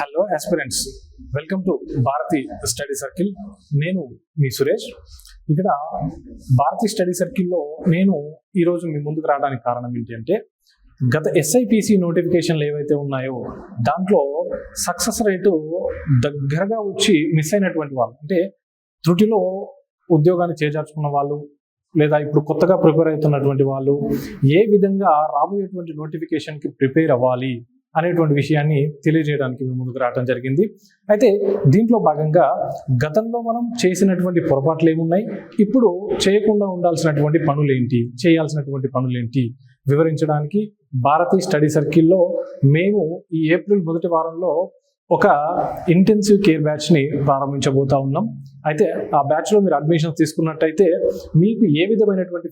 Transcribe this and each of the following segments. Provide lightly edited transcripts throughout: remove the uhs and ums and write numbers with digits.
Hello aspirants, welcome to Bharati study circle. నేను మీ సురేష్. ఇక్కడ భారతి స్టడీ సర్కిల్లో నేను ఈరోజు మీ ముందుకు రావడానికి కారణం ఏంటి అంటే, గత ఎస్ఐపిసి నోటిఫికేషన్లు ఏవైతే ఉన్నాయో దాంట్లో సక్సెస్ రేటు దగ్గరగా వచ్చి మిస్ అయినటువంటి వాళ్ళు, అంటే త్రుటిలో ఉద్యోగాన్ని చేజార్చుకున్న వాళ్ళు, లేదా ఇప్పుడు కొత్తగా ప్రిపేర్ అవుతున్నటువంటి వాళ్ళు ఏ విధంగా రాబోయేటువంటి నోటిఫికేషన్కి ప్రిపేర్ అవ్వాలి అనేటువంటి విషయాన్ని తెలియజేయడానికి మేము ముందుకు రావడం జరిగింది. అయితే దీంట్లో భాగంగా గతంలో మనం చేసినటువంటి పొరపాట్లు ఏమున్నాయి, ఇప్పుడు చేయకుండా ఉండాల్సినటువంటి పనులు ఏంటి, చేయాల్సినటువంటి పనులు ఏంటి వివరించడానికి భారతీ స్టడీ సర్కిల్లో మేము ఈ ఏప్రిల్ మొదటి వారంలో ఒక ఇంటెన్సివ్ కేర్ బ్యాచ్ని ప్రారంభించబోతా ఉన్నాం. అయితే ఆ బ్యాచ్లో మీరు అడ్మిషన్స్ తీసుకున్నట్టయితే మీకు ఏ విధమైనటువంటి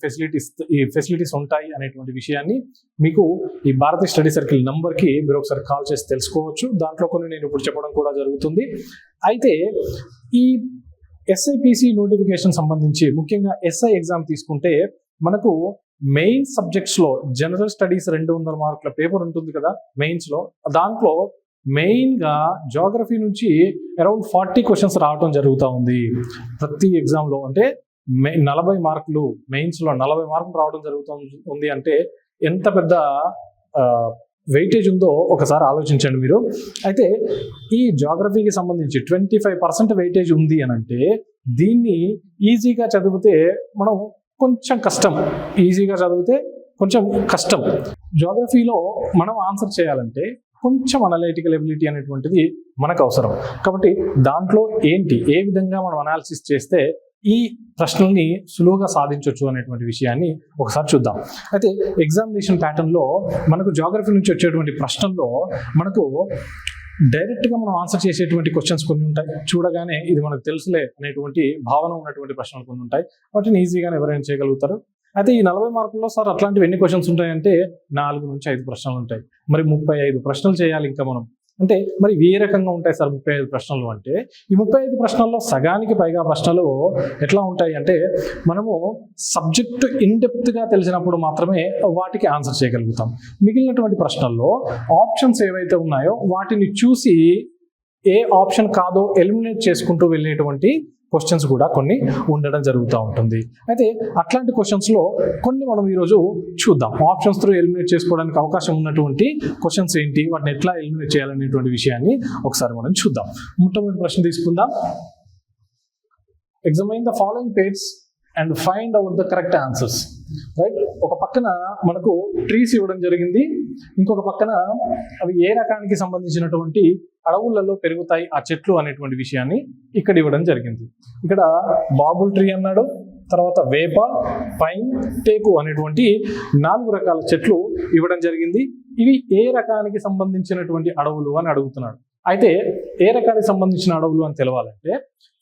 ఫెసిలిటీస్ ఉంటాయి అనేటువంటి విషయాన్ని మీకు ఈ భారతీ స్టడీ సర్కిల్ నంబర్కి మీరు ఒకసారి కాల్ చేసి తెలుసుకోవచ్చు. దాంట్లో కొన్ని నేను ఇప్పుడు చెప్పడం కూడా జరుగుతుంది. అయితే ఈ ఎస్ఐపిసి నోటిఫికేషన్ సంబంధించి ముఖ్యంగా ఎస్ఐ ఎగ్జామ్ తీసుకుంటే మనకు మెయిన్ సబ్జెక్ట్స్లో జనరల్ స్టడీస్ 200 మార్కుల పేపర్ ఉంటుంది కదా మెయిన్స్లో. దాంట్లో మెయిన్గా జాగ్రఫీ నుంచి అరౌండ్ 40 క్వశ్చన్స్ రావడం జరుగుతూ ఉంది ప్రతి ఎగ్జామ్లో. అంటే 40 మార్కులు మెయిన్స్లో 40 మార్కులు రావడం జరుగుతుంది అంటే ఎంత పెద్ద వెయిటేజ్ ఉందో ఒకసారి ఆలోచించండి మీరు. అయితే ఈ జాగ్రఫీకి సంబంధించి 25% వెయిటేజ్ ఉంది అని అంటే దీన్ని ఈజీగా చదివితే మనం కొంచెం కష్టం, ఈజీగా చదివితే కొంచెం కష్టం. జాగ్రఫీలో మనం ఆన్సర్ చేయాలంటే కొంచెం అనలైటికల్ ఎబిలిటీ అనేటువంటిది మనకు అవసరం. కాబట్టి దాంట్లో ఏంటి, ఏ విధంగా మనం అనాలిసిస్ చేస్తే ఈ ప్రశ్నల్ని సులువుగా సాధించవచ్చు అనేటువంటి విషయాన్ని ఒకసారి చూద్దాం. అయితే ఎగ్జామినేషన్ ప్యాటర్న్లో మనకు జాగ్రఫీ నుంచి వచ్చేటువంటి ప్రశ్నల్లో మనకు డైరెక్ట్గా మనం ఆన్సర్ చేసేటువంటి క్వశ్చన్స్ కొన్ని ఉంటాయి. చూడగానే ఇది మనకు తెలుసులే అనేటువంటి భావన ఉన్నటువంటి ప్రశ్నలు కొన్ని ఉంటాయి. వాటిని ఈజీగానే ఎవరైనా చేయగలుగుతారు. అయితే ఈ 40 మార్కుల్లో సార్ అట్లాంటివి ఎన్ని క్వశ్చన్స్ ఉంటాయంటే 4 నుంచి 5 ప్రశ్నలు ఉంటాయి. మరి 35 ప్రశ్నలు చేయాలి ఇంకా మనం. అంటే మరి ఏ రకంగా ఉంటాయి సార్ 35 ప్రశ్నలు అంటే, ఈ 35 ప్రశ్నల్లో సగానికి పైగా ప్రశ్నలు ఎట్లా ఉంటాయి అంటే మనము సబ్జెక్టు ఇన్డెప్త్గా తెలిసినప్పుడు మాత్రమే వాటికి ఆన్సర్ చేయగలుగుతాం. మిగిలినటువంటి ప్రశ్నల్లో ఆప్షన్స్ ఏవైతే ఉన్నాయో వాటిని చూసి ఏ ఆప్షన్ కాదో ఎలిమినేట్ చేసుకుంటూ వెళ్ళేటువంటి క్వశ్చన్స్ కూడా కొన్ని ఉండడం జరుగుతూ ఉంటుంది. అయితే అట్లాంటి క్వశ్చన్స్లో కొన్ని మనం ఈరోజు చూద్దాం. ఆప్షన్స్ త్రూ ఎలిమినేట్ చేసుకోవడానికి అవకాశం ఉన్నటువంటి క్వశ్చన్స్ ఏంటి, వాటిని ఎట్లా ఎలిమినేట్ చేయాలనేటువంటి విషయాన్ని ఒకసారి మనం చూద్దాం. మొట్టమొదటి ప్రశ్న తీసుకుందాం. ఎగ్జామైన్ the following page and find out the correct answers. Right, ఒక పక్కన మనకు ట్రీస్ ఇవ్వడం జరిగింది, ఇంకొక పక్కన అవి ఏ రకానికి సంబంధించినటువంటి అడవులలో పెరుగుతాయి ఆ చెట్లు అనేటువంటి విషయాన్ని ఇక్కడ ఇవ్వడం జరిగింది. ఇక్కడ బాబుల్ ట్రీ అన్నాడు, తర్వాత వేప, పైన్, టేకు అనేటువంటి 4 రకాల చెట్లు ఇవ్వడం జరిగింది. ఇవి ఏ రకానికి సంబంధించినటువంటి అడవులు అని అడుగుతున్నాడు. అయితే ఏ రకానికి సంబంధించిన అడవులు అని తెలవాలంటే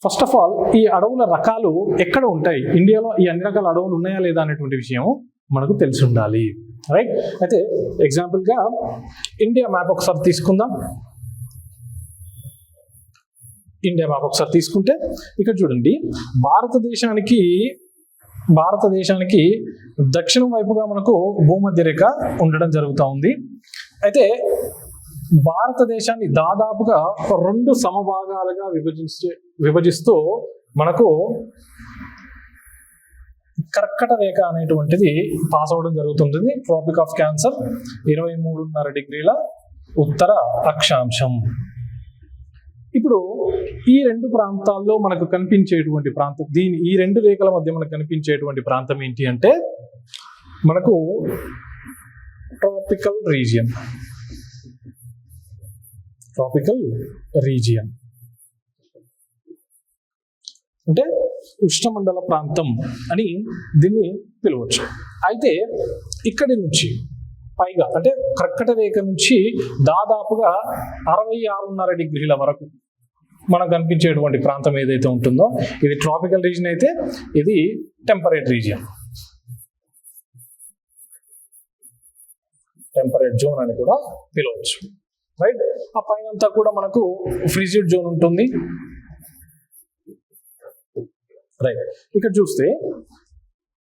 ఫస్ట్ ఆఫ్ ఆల్ ఈ అడవుల రకాలు ఎక్కడ ఉంటాయి, ఇండియాలో ఈ అన్ని రకాల అడవులు ఉన్నాయా లేదా అనేటువంటి విషయం మనకు తెలిసి ఉండాలి. రైట్, అయితే ఎగ్జాంపుల్గా ఇండియా మ్యాప్ ఒకసారి తీసుకుందాం. ఇండియా మ్యాప్ ఒకసారి తీసుకుంటే ఇక్కడ చూడండి, భారతదేశానికి దక్షిణం వైపుగా మనకు భూమధ్య రేఖ ఉండడం జరుగుతూ ఉంది. అయితే భారతదేశాన్ని దాదాపుగా 2 సమభాగాలుగా విభజిస్తూ మనకు కర్కట రేఖ అనేటువంటిది పాస్ అవడం జరుగుతుంటుంది. ట్రాపిక్ ఆఫ్ క్యాన్సర్ 23.5 డిగ్రీల ఉత్తర అక్షాంశం. ఇప్పుడు ఈ 2 ప్రాంతాల్లో మనకు కనిపించేటువంటి ప్రాంతం, ఈ 2 రేఖల మధ్య మనకు కనిపించేటువంటి ప్రాంతం ఏంటి అంటే మనకు ట్రాపికల్ రీజియన్ అంటే ఉష్ణమండల ప్రాంతం అని దీన్ని పిలవచ్చు. అయితే ఇక్కడి నుంచి పైగా అంటే కర్కట రేఖ నుంచి దాదాపుగా 66.5 డిగ్రీల వరకు మనకు కనిపించేటువంటి ప్రాంతం ఏదైతే ఉంటుందో ఇది ట్రాపికల్ రీజియన్, అయితే ఇది టెంపరేట్ రీజియన్, టెంపరేట్ జోన్ అని కూడా పిలవచ్చు. రైట్, ఆ పైన అంతా కూడా మనకు ఫ్రిజిడ్ జోన్ ఉంటుంది. రైట్, ఇక్కడ చూస్తే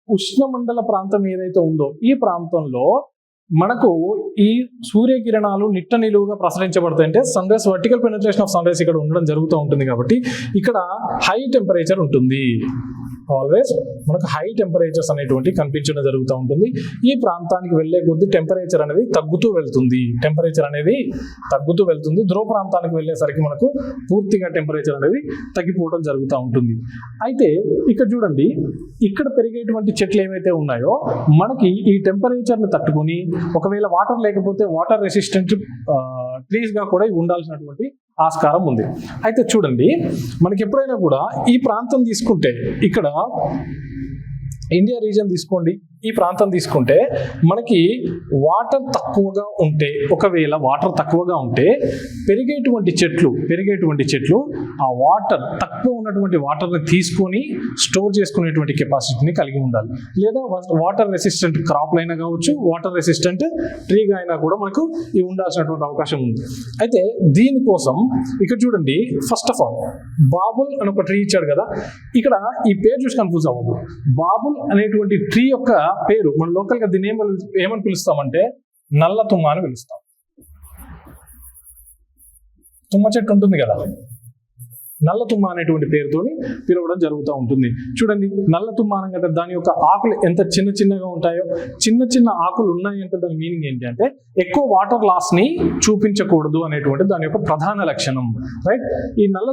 ఉష్ణమండల ప్రాంతం ఏదైతే ఉందో ఈ ప్రాంతంలో మనకు ఈ సూర్యకిరణాలు నిట్ట నిలువుగా ప్రసరించబడతాయి. అంటే sun rays vertical penetration of sun rays ఇక్కడ ఉండడం జరుగుతూ ఉంటుంది కాబట్టి ఇక్కడ హై టెంపరేచర్ ఉంటుంది. ఆల్వేస్ మనకు హై టెంపరేచర్స్ అనేటువంటి కనిపించడం జరుగుతూ ఉంటుంది. ఈ ప్రాంతానికి వెళ్లే కొద్దీ టెంపరేచర్ అనేది తగ్గుతూ వెళ్తుంది. ధ్రువ ప్రాంతానికి వెళ్ళేసరికి మనకు పూర్తిగా టెంపరేచర్ అనేది తగ్గిపోవడం జరుగుతూ ఉంటుంది. అయితే ఇక్కడ చూడండి, ఇక్కడ పెరిగేటువంటి చెట్లు ఏవైతే ఉన్నాయో మనకి ఈ టెంపరేచర్ని తట్టుకొని ఒకవేళ వాటర్ లేకపోతే వాటర్ రెసిస్టెంట్ ట్రీస్ గా కూడా ఉండాల్సినటువంటి ఆస్కారం ఉంది. అయితే చూడండి, మనకి ఎప్పుడైనా కూడా ఈ ప్రాంతం తీసుకుంటే, ఇక్కడ ఇండియా రీజన్ తీసుకోండి, ఈ ప్రాంతం తీసుకుంటే మనకి వాటర్ తక్కువగా ఉంటే, ఒకవేళ వాటర్ తక్కువగా ఉంటే పెరిగేటువంటి చెట్లు ఆ వాటర్ తక్కువ ఉన్నటువంటి వాటర్ని తీసుకొని స్టోర్ చేసుకునేటువంటి కెపాసిటీని కలిగి ఉండాలి. లేదా వాటర్ రెసిస్టెంట్ క్రాప్లు అయినా కావచ్చు, వాటర్ రెసిస్టెంట్ ట్రీగా అయినా కూడా మనకు ఇవి ఉండాల్సినటువంటి అవకాశం ఉంది. అయితే దీనికోసం ఇక్కడ చూడండి, ఫస్ట్ ఆఫ్ ఆల్ బాబుల్ అని ఒక ట్రీ ఇచ్చాడు కదా, ఇక్కడ ఈ పేరు చూసి కన్ఫ్యూజ్ అవ్వదు. బాబుల్ అనేటువంటి ట్రీ యొక్క పేరు మన లోకల్ గా దీన్ని ఏమని పిలుస్తామంటే నల్ల తుమ్మ అని పిలుస్తాం. తుమ్మ చెట్టు ఉంటుంది కదా, నల్ల తుమ్మ అనేటువంటి పేరుతోని పిలవడం జరుగుతూ ఉంటుంది. చూడండి, నల్ల తుమ్మ అనగా దాని యొక్క ఆకులు ఎంత చిన్నగా ఉంటాయో, చిన్న ఆకులు ఉన్నాయంటే దాని మీనింగ్ ఏంటి అంటే ఎక్కువ వాటర్ లాస్ ని చూపించకూడదు అనేటువంటి దాని యొక్క ప్రధాన లక్షణం. రైట్, ఈ నల్ల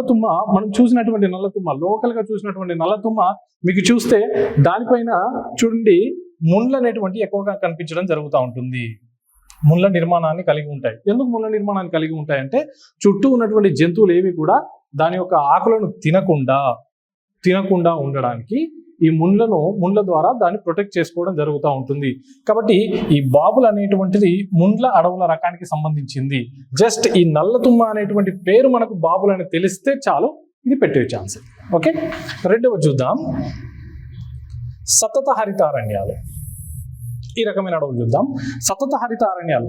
తుమ్మ మనం చూసినటువంటి నల్ల తుమ్మ, లోకల్ గా చూసినటువంటి నల్ల తుమ్మ మీకు చూస్తే దానిపైన చూడండి ముండ్లు అనేటువంటి ఎక్కువగా కనిపించడం జరుగుతూ ఉంటుంది. ముళ్ళ నిర్మాణాన్ని కలిగి ఉంటాయి. ఎందుకు ముళ్ళ నిర్మాణాన్ని కలిగి ఉంటాయంటే చుట్టూ ఉన్నటువంటి జంతువులు ఏవి కూడా దాని యొక్క ఆకులను తినకుండా ఉండడానికి ఈ ముండ్ల ద్వారా దాన్ని ప్రొటెక్ట్ చేసుకోవడం జరుగుతూ ఉంటుంది. కాబట్టి ఈ బాబుల్ అనేటువంటిది ముండ్ల అడవుల రకానికి సంబంధించింది. జస్ట్ ఈ నల్ల తుమ్మ అనేటువంటి పేరు మనకు బాబుల్ అని తెలిస్తే చాలు, ఇది పెట్టే ఛాన్స్. ఓకే, రెండవ చూద్దాం, సతత హరితారణ్యాలు. ఈ రకమైన అడవులు చూద్దాం. సతత హరిత అరణ్యాలు,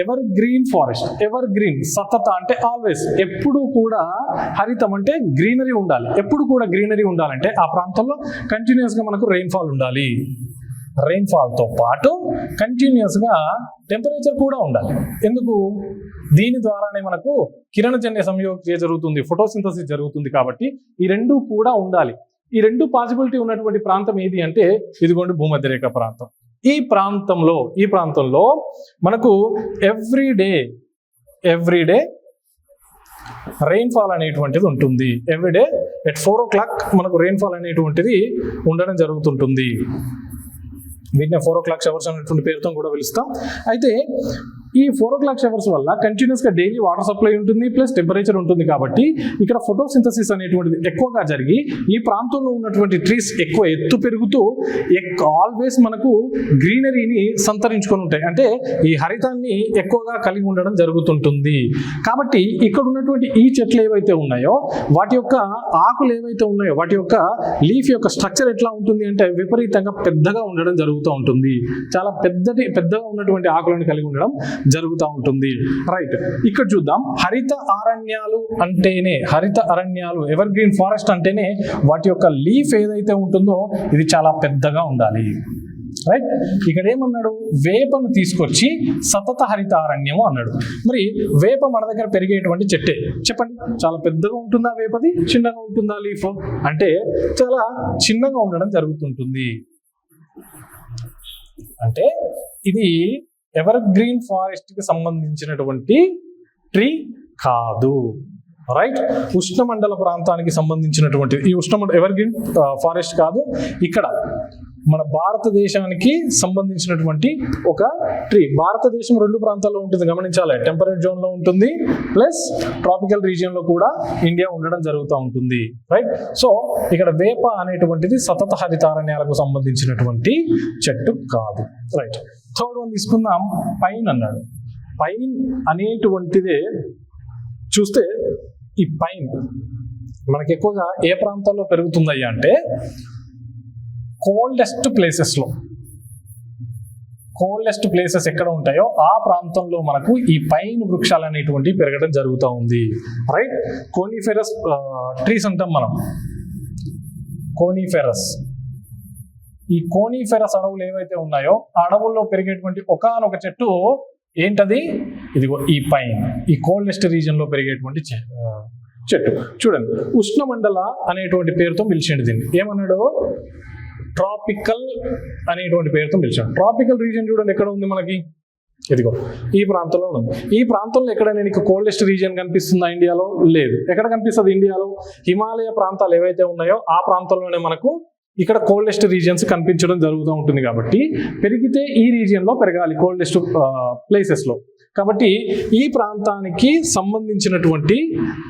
evergreen forest. Evergreen, సతత అంటే ఆల్వేస్, ఎప్పుడు కూడా, హరితం అంటే గ్రీనరీ ఉండాలి. ఎప్పుడు కూడా గ్రీనరీ ఉండాలంటే ఆ ప్రాంతంలో కంటిన్యూస్ గా మనకు రెయిన్ఫాల్ ఉండాలి. రెయిన్ఫాల్ తో పాటు కంటిన్యూస్ గా టెంపరేచర్ కూడా ఉండాలి. ఎందుకు? దీని ద్వారానే మనకు కిరణజన్య సంయోగక్రియ జరుగుతుంది, ఫోటోసింథసిస్ జరుగుతుంది. కాబట్టి ఈ రెండు కూడా ఉండాలి. ఈ రెండు పాసిబిలిటీ ఉన్నటువంటి ప్రాంతం ఏది అంటే ఇదిగోండి భూమధ్యరేఖ ప్రాంతం. ఈ ప్రాంతంలో మనకు ఎవ్రీడే రెయిన్ఫాల్ అనేటువంటిది ఉంటుంది. ఎవ్రీడే ఎట్ 4 o'clock మనకు రెయిన్ఫాల్ అనేటువంటిది ఉండడం జరుగుతుంటుంది. వీటిని 4 o'clock షవర్స్ అనేటువంటి పేరుతో కూడా పిలుస్తాం. అయితే ఈ 4 o'clock షవర్స్ వల్ల కంటిన్యూస్ గా డైలీ వాటర్ సప్లై ఉంటుంది, ప్లస్ టెంపరేచర్ ఉంటుంది. కాబట్టి ఇక్కడ ఫోటోసింథసిస్ అనేటువంటిది ఎక్కువగా జరిగి ఈ ప్రాంతంలో ఉన్నటువంటి ట్రీస్ ఎక్కువ ఎత్తు పెరుగుతూ ఆల్వేస్ మనకు గ్రీనరీని సంతరించుకొని ఉంటాయి. అంటే ఈ హరితాన్ని ఎక్కువగా కలిగి ఉండడం జరుగుతుంటుంది. కాబట్టి ఇక్కడ ఉన్నటువంటి ఈ చెట్లు ఏవైతే ఉన్నాయో వాటి యొక్క ఆకులు ఏవైతే ఉన్నాయో వాటి యొక్క లీఫ్ యొక్క స్ట్రక్చర్ ఎట్లా ఉంటుంది అంటే విపరీతంగా పెద్దగా ఉండడం జరుగుతూ ఉంటుంది. చాలా పెద్దగా ఉన్నటువంటి ఆకులను కలిగి ఉండడం జరుగుతూ ఉంటుంది. రైట్, ఇక్కడ చూద్దాం, హరిత అరణ్యాలు ఎవర్ గ్రీన్ ఫారెస్ట్ అంటేనే వాటి యొక్క లీఫ్ ఏదైతే ఉంటుందో ఇది చాలా పెద్దగా ఉండాలి. రైట్, ఇక్కడ ఏమన్నాడు? వేపను తీసుకొచ్చి సతత హరిత అరణ్యము అన్నాడు. మరి వేప మన దగ్గర పెరిగేటువంటి చెట్టే, చెప్పండి, చాలా పెద్దగా ఉంటుందా వేపది, చిన్నగా ఉంటుందా లీఫ్ అంటే చాలా చిన్నగా ఉండడం జరుగుతుంటుంది. అంటే ఇది ఎవర్ గ్రీన్ ఫారెస్ట్ కి సంబంధించినటువంటి ట్రీ కాదు. రైట్, ఉష్ణమండల ప్రాంతానికి సంబంధించినటువంటి ఈ ఎవర్ గ్రీన్ ఫారెస్ట్ కాదు. ఇక్కడ మన భారతదేశానికి సంబంధించినటువంటి ఒక ట్రీ. భారతదేశం 2 ప్రాంతాల్లో ఉంటుంది, గమనించాలి. టెంపరేట్ జోన్ లో ఉంటుంది, ప్లస్ ట్రాపికల్ రీజియన్ లో కూడా ఇండియా ఉండడం జరుగుతూ ఉంటుంది. రైట్, సో ఇక్కడ వేప అనేటువంటిది సతత హరితారణ్యాలకు సంబంధించినటువంటి చెట్టు కాదు. రైట్, థర్డ్ వన్ తీసుకుందాం, పైన్ అన్నాడు. పైన్ అనేటువంటిదే చూస్తే ఈ పైన్ మనకి ఎక్కువగా ఏ ప్రాంతాల్లో పెరుగుతుందయ్యా అంటే కోల్డెస్ట్ ప్లేసెస్ ఎక్కడ ఉంటాయో ఆ ప్రాంతంలో మనకు ఈ పైన్ వృక్షాలు అనేటువంటి పెరగడం జరుగుతూ ఉంది. రైట్, కోనిఫెరస్ ట్రీస్ అంటాం మనం. కోనిఫెరస్ ఈ కోనిఫెరస్ అడవులు ఏవైతే ఉన్నాయో ఆ అడవుల్లో పెరిగేటువంటి ఒకానొక చెట్టు ఏంటది? ఇదిగో ఈ పైన్, ఈ కోల్డెస్ట్ రీజియన్ లో పెరిగేటువంటి చెట్టు. చూడండి, ఉష్ణమండల అనేటువంటి పేరుతో పిలిచిండు దీన్ని. ఏమన్నాడు? ట్రాపికల్ అనేటువంటి పేరుతో పిలిచాడు. ట్రాపికల్ రీజియన్ చూడండి ఎక్కడ ఉంది మనకి, ఇదిగో ఈ ప్రాంతంలో ఉంది. ఈ ప్రాంతంలో ఎక్కడైనా నీకు కోల్డెస్ట్ రీజియన్ కనిపిస్తుందా ఇండియాలో? లేదు. ఎక్కడ కనిపిస్తుంది ఇండియాలో? హిమాలయ ప్రాంతాలు ఏవైతే ఉన్నాయో ఆ ప్రాంతంలోనే మనకు ఇక్కడ కోల్డెస్ట్ రీజియన్స్ కనిపించడం జరుగుతూ ఉంటుంది. కాబట్టి పెరిగితే ఈ రీజియన్ లో పెరగాలి, కోల్డెస్ట్ ప్లేసెస్ లో. కాబట్టి ఈ ప్రాంతానికి సంబంధించినటువంటి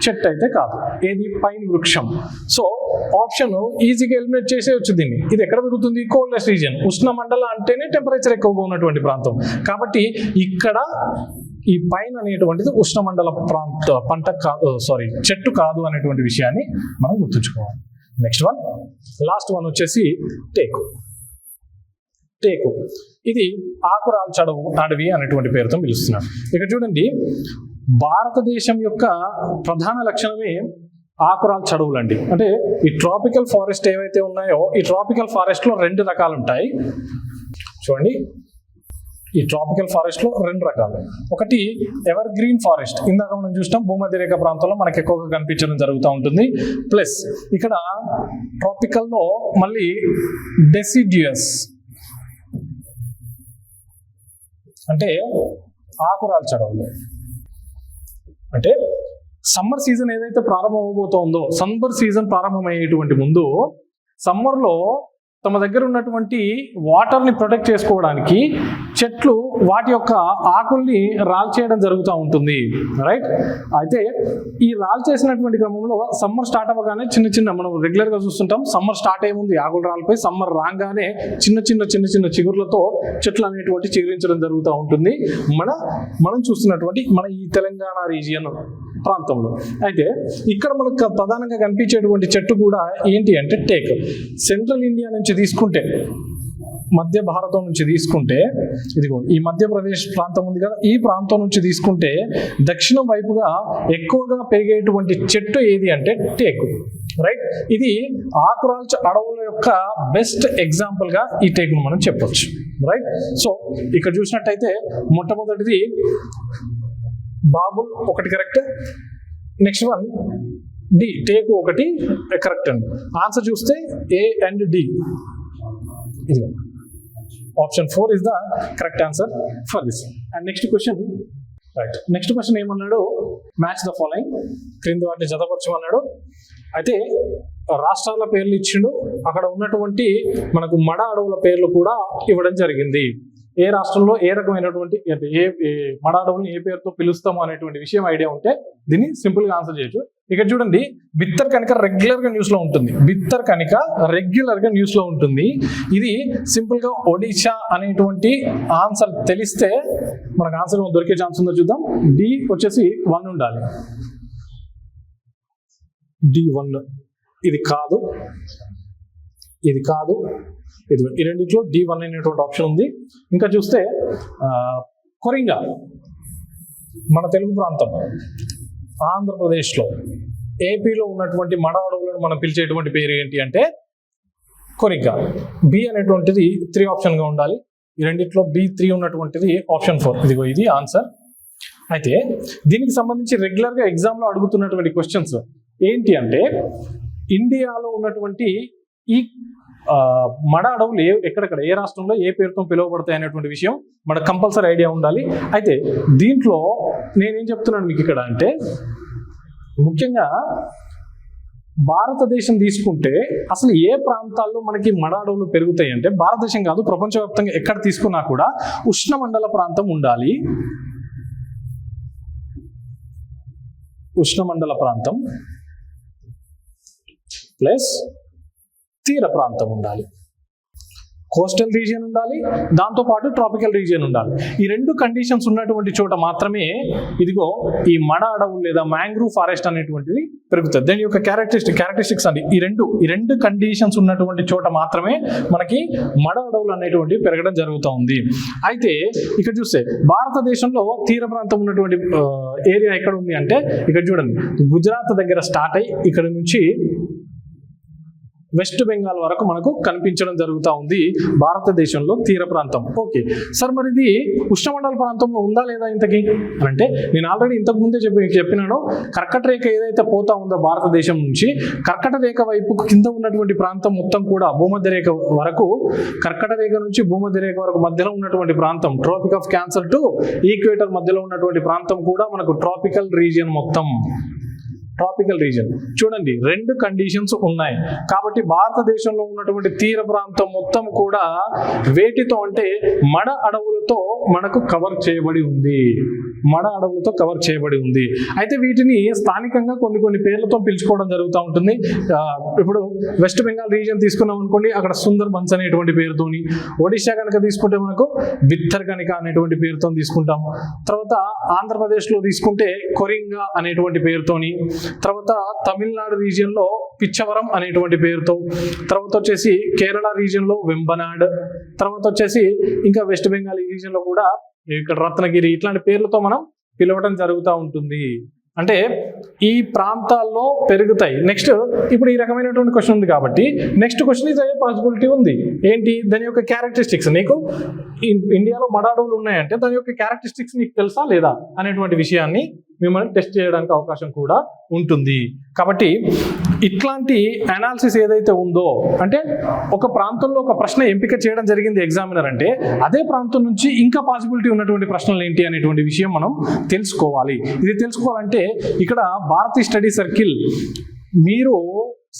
చెట్టు అయితే కాదు. ఏది? పైన్ వృక్షం. సో ఆప్షన్ ఈజీగా ఎలిమినేట్ చేసేయచ్చు దీన్ని. ఇది ఎక్కడ పెరుగుతుంది? Coldest region. ఉష్ణమండల అంటేనే టెంపరేచర్ ఎక్కువగా ఉన్నటువంటి ప్రాంతం. కాబట్టి ఇక్కడ ఈ పైన్ అనేటువంటిది ఉష్ణమండల చెట్టు కాదు అనేటువంటి విషయాన్ని మనం గుర్తుంచుకోవాలి. నెక్స్ట్ వన్, లాస్ట్ వన్ వచ్చేసి టేకు. టేకు ఇది ఆకురాల్చడవు అడవి అనేటువంటి పేరుతో పిలుస్తున్నారు. ఇక్కడ చూడండి, భారతదేశం యొక్క ప్రధాన లక్షణమే ఆకురాల్చడవులు అండి. అంటే ఈ ట్రాపికల్ ఫారెస్ట్ ఏవైతే ఉన్నాయో ఈ ట్రాపికల్ ఫారెస్ట్ లో 2 రకాలు ఉంటాయి. చూడండి, ఈ ట్రాపికల్ ఫారెస్ట్ లో 2 రకాలు. ఒకటి ఎవర్ గ్రీన్ ఫారెస్ట్, ఇందాక మనం చూసినాం భూమధ్యరేఖ ప్రాంతంలో మనకి ఎక్కువగా కనిపించడం జరుగుతూ ఉంటుంది. ప్లస్ ఇక్కడ ట్రాపికల్ లో మళ్ళీ డెసిడ్యూయస్ అంటే ఆకురాల్చడవులు. అంటే సమ్మర్ సీజన్ ఏదైతే ప్రారంభం అవబోతోందో, సమ్మర్ సీజన్ ప్రారంభమయ్యేటువంటి ముందు సమ్మర్లో తమ దగ్గర ఉన్నటువంటి వాటర్ని ప్రొటెక్ట్ చేసుకోవడానికి చెట్లు వాటి యొక్క ఆకుల్ని రాల్చేయడం జరుగుతూ ఉంటుంది. రైట్. అయితే ఈ రాల్చేసినటువంటి క్రమంలో సమ్మర్ స్టార్ట్ అవ్వగానే చిన్న చిన్న, మనం రెగ్యులర్గా చూస్తుంటాం, సమ్మర్ స్టార్ట్ అయ్యేముంది ఆకులు రాలిపోయి సమ్మర్ రాగానే చిన్న చిన్న చిగుర్లతో చెట్లు అనేటువంటి చిగురించడం జరుగుతూ ఉంటుంది మనం చూస్తున్నటువంటి మన ఈ తెలంగాణ రీజియన్ ప్రాంతంలో. అయితే ఇక్కడ మనకు ప్రధానంగా కనిపించేటువంటి చెట్టు కూడా ఏంటి అంటే టేక్. సెంట్రల్ ఇండియా నుంచి తీసుకుంటే, మధ్య భారతం నుంచి తీసుకుంటే, ఇదిగో ఈ మధ్యప్రదేశ్ ప్రాంతం ఉంది కదా, ఈ ప్రాంతం నుంచి తీసుకుంటే దక్షిణం వైపుగా ఎక్కువగా పెరిగేటువంటి చెట్టు ఏది అంటే టేకు. రైట్. ఇది ఆకురాల్చ అడవుల యొక్క బెస్ట్ ఎగ్జాంపుల్ గా ఈ టేకును మనం చెప్పొచ్చు. రైట్. సో ఇక్కడ చూసినట్టయితే మొట్టమొదటిది బాబుల్, ఒకటి కరెక్ట్. నెక్స్ట్ వన్ డి, టేకు ఒకటి కరెక్ట్ అండి. ఆన్సర్ చూస్తే ఏ అండ్ డి. ఇది option 4 is the correct answer for this. And next question, right, next question ఏమన్నాడు? మ్యాచ్ ద ఫాలోయింగ్, క్రింది వాటిని జతపరచమన్నాడు. అయితే రాష్ట్రాల పేర్లు ఇచ్చిండు, అక్కడ ఉన్నటువంటి మనకు మడ అడవుల పేర్లు కూడా ఇవ్వడం జరిగింది. ఏ రాష్ట్రంలో ఏ రకమైనటువంటి ఏ మడ అడవులను ఏ పేరుతో పిలుస్తాము అనేటువంటి విషయం ఐడియా ఉంటే దీన్ని సింపుల్ గా ఆన్సర్ చేయొచ్చు. ఇక్కడ చూడండి, బిత్తర్ కనిక రెగ్యులర్ గా న్యూస్ లో ఉంటుంది. బిత్తర్ కనిక రెగ్యులర్ గా న్యూస్ లో ఉంటుంది. ఇది సింపుల్ గా ఒడిషా అనేటువంటి ఆన్సర్ తెలిస్తే మనకు ఆన్సర్ దొరికే ఛాన్స్ ఉందో చూద్దాం. డి వచ్చేసి 1 ఉండాలి. D1 ఇది కాదు, ఇది కాదు, ఇది. ఈ రెండిట్లో D1 అనేటువంటి ఆప్షన్ ఉంది. ఇంకా చూస్తే కొరింగా, మన తెలుగు ప్రాంతం ఆంధ్రప్రదేశ్లో, ఏపీలో ఉన్నటువంటి మడ అడవులను మనం పిలిచేటువంటి పేరు ఏంటి అంటే కొరింగా. బి అనేటువంటిది 3 ఆప్షన్గా ఉండాలి. ఈ రెండిట్లో B3 ఉన్నటువంటిది ఆప్షన్ 4. ఇదిగో ఇది ఆన్సర్. అయితే దీనికి సంబంధించి రెగ్యులర్గా ఎగ్జామ్లో అడుగుతున్నటువంటి క్వశ్చన్స్ ఏంటి అంటే, ఇండియాలో ఉన్నటువంటి ఈ మడ అడవులు ఎక్కడెక్కడ ఏ రాష్ట్రంలో ఏ పేరుతో పిలువబడతాయి అనేటువంటి విషయం మనకు కంపల్సరీ ఐడియా ఉండాలి. అయితే దీంట్లో నేనేం చెప్తున్నాను మీకు ఇక్కడ అంటే, ముఖ్యంగా భారతదేశం తీసుకుంటే అసలు ఏ ప్రాంతాల్లో మనకి మడ అడవులు పెరుగుతాయి అంటే, భారతదేశం కాదు ప్రపంచవ్యాప్తంగా ఎక్కడ తీసుకున్నా కూడా ఉష్ణమండల ప్రాంతం ఉండాలి. ఉష్ణమండల ప్రాంతం ప్లస్ తీర ప్రాంతం ఉండాలి. కోస్టల్ రీజియన్ ఉండాలి, దాంతోపాటు ట్రాపికల్ రీజియన్ ఉండాలి. ఈ 2 కండిషన్స్ ఉన్నటువంటి చోట మాత్రమే ఇదిగో ఈ మడ అడవులు లేదా మ్యాంగ్రూవ్ ఫారెస్ట్ అనేటువంటిది పెరుగుతుంది. దాని యొక్క క్యారెక్టరిస్టిక్స్ అండి ఈ రెండు కండిషన్స్ ఉన్నటువంటి చోట మాత్రమే మనకి మడ అడవులు అనేటువంటివి పెరగడం జరుగుతూ ఉంది. అయితే ఇక్కడ చూస్తే భారతదేశంలో తీర ప్రాంతం ఉన్నటువంటి ఏరియా ఎక్కడ ఉంది అంటే, ఇక్కడ చూడండి, గుజరాత్ దగ్గర స్టార్ట్ అయ్యి ఇక్కడ నుంచి వెస్ట్ బెంగాల్ వరకు మనకు కనిపించడం జరుగుతూ ఉంది భారతదేశంలో తీర ప్రాంతం. ఓకే సార్, మరి ఇది ఉష్ణమండల ప్రాంతంలో ఉందా లేదా ఇంతకీ అని అంటే, నేను ఆల్రెడీ ఇంతకు ముందే చెప్పినాను, కర్కట రేఖ ఏదైతే పోతా ఉందో భారతదేశం నుంచి, కర్కట రేఖ వైపు కింద ఉన్నటువంటి ప్రాంతం మొత్తం కూడా భూమధ్య రేఖ వరకు, కర్కట రేఖ నుంచి భూమధ్య రేఖ వరకు మధ్యలో ఉన్నటువంటి ప్రాంతం, tropic of cancer to equator మధ్యలో ఉన్నటువంటి ప్రాంతం కూడా మనకు ట్రాపికల్ రీజియన్ మొత్తం. ట్రాపికల్ రీజియన్ చూడండి, రెండు కండిషన్స్ ఉన్నాయి కాబట్టి భారతదేశంలో ఉన్నటువంటి తీర ప్రాంతం మొత్తం కూడా వేటితో అంటే మడ అడవులతో మనకు కవర్ చేయబడి ఉంది. మడ అడవులతో కవర్ చేయబడి ఉంది. అయితే వీటిని స్థానికంగా కొన్ని పేర్లతో పిలుచుకోవడం జరుగుతూ ఉంటుంది. ఇప్పుడు వెస్ట్ బెంగాల్ రీజియన్ తీసుకున్నాం అనుకోండి, అక్కడ సుందర్ బన్స్ అనేటువంటి పేరుతోని, ఒడిశా కనుక తీసుకుంటే మనకు బిత్తర్కనిక అనేటువంటి పేరుతో తీసుకుంటాం. తర్వాత ఆంధ్రప్రదేశ్లో తీసుకుంటే కొరింగా అనేటువంటి పేరుతోని, తర్వాత తమిళనాడు రీజియన్ లో పిచ్చవరం అనేటువంటి పేరుతో, తర్వాత వచ్చేసి కేరళ రీజియన్ లో వెంబనాడ్, తర్వాత వచ్చేసి ఇంకా వెస్ట్ బెంగాల్ ఈ రీజియన్ లో కూడా ఇక్కడ రత్నగిరి, ఇట్లాంటి పేర్లతో మనం పిలవడం జరుగుతూ ఉంటుంది. అంటే ఈ ప్రాంతాల్లో పెరుగుతాయి. నెక్స్ట్ ఇప్పుడు ఈ రకమైనటువంటి క్వశ్చన్ ఉంది కాబట్టి నెక్స్ట్ క్వశ్చన్ ఇస్ అయ్యే పాసిబిలిటీ ఉంది. ఏంటి దాని యొక్క క్యారెక్టరిస్టిక్స్? నీకు ఇండియాలో మడ అడవులు ఉన్నాయంటే దాని యొక్క క్యారెక్టరిస్టిక్స్ నీకు తెలుసా లేదా అనేటువంటి విషయాన్ని మిమ్మల్ని టెస్ట్ చేయడానికి అవకాశం కూడా ఉంటుంది. కాబట్టి ఇట్లాంటి అనాలిసిస్ ఏదైతే ఉందో, అంటే ఒక ప్రాంతంలో ఒక ప్రశ్న ఎంపిక చేయడం జరిగింది ఎగ్జామినర్ అంటే, అదే ప్రాంతం నుంచి ఇంకా పాసిబిలిటీ ఉన్నటువంటి ప్రశ్నలు ఏంటి అనేటువంటి విషయం మనం తెలుసుకోవాలి. ఇది తెలుసుకోవాలంటే ఇక్కడ భారతీయ స్టడీ సర్కిల్ మీరు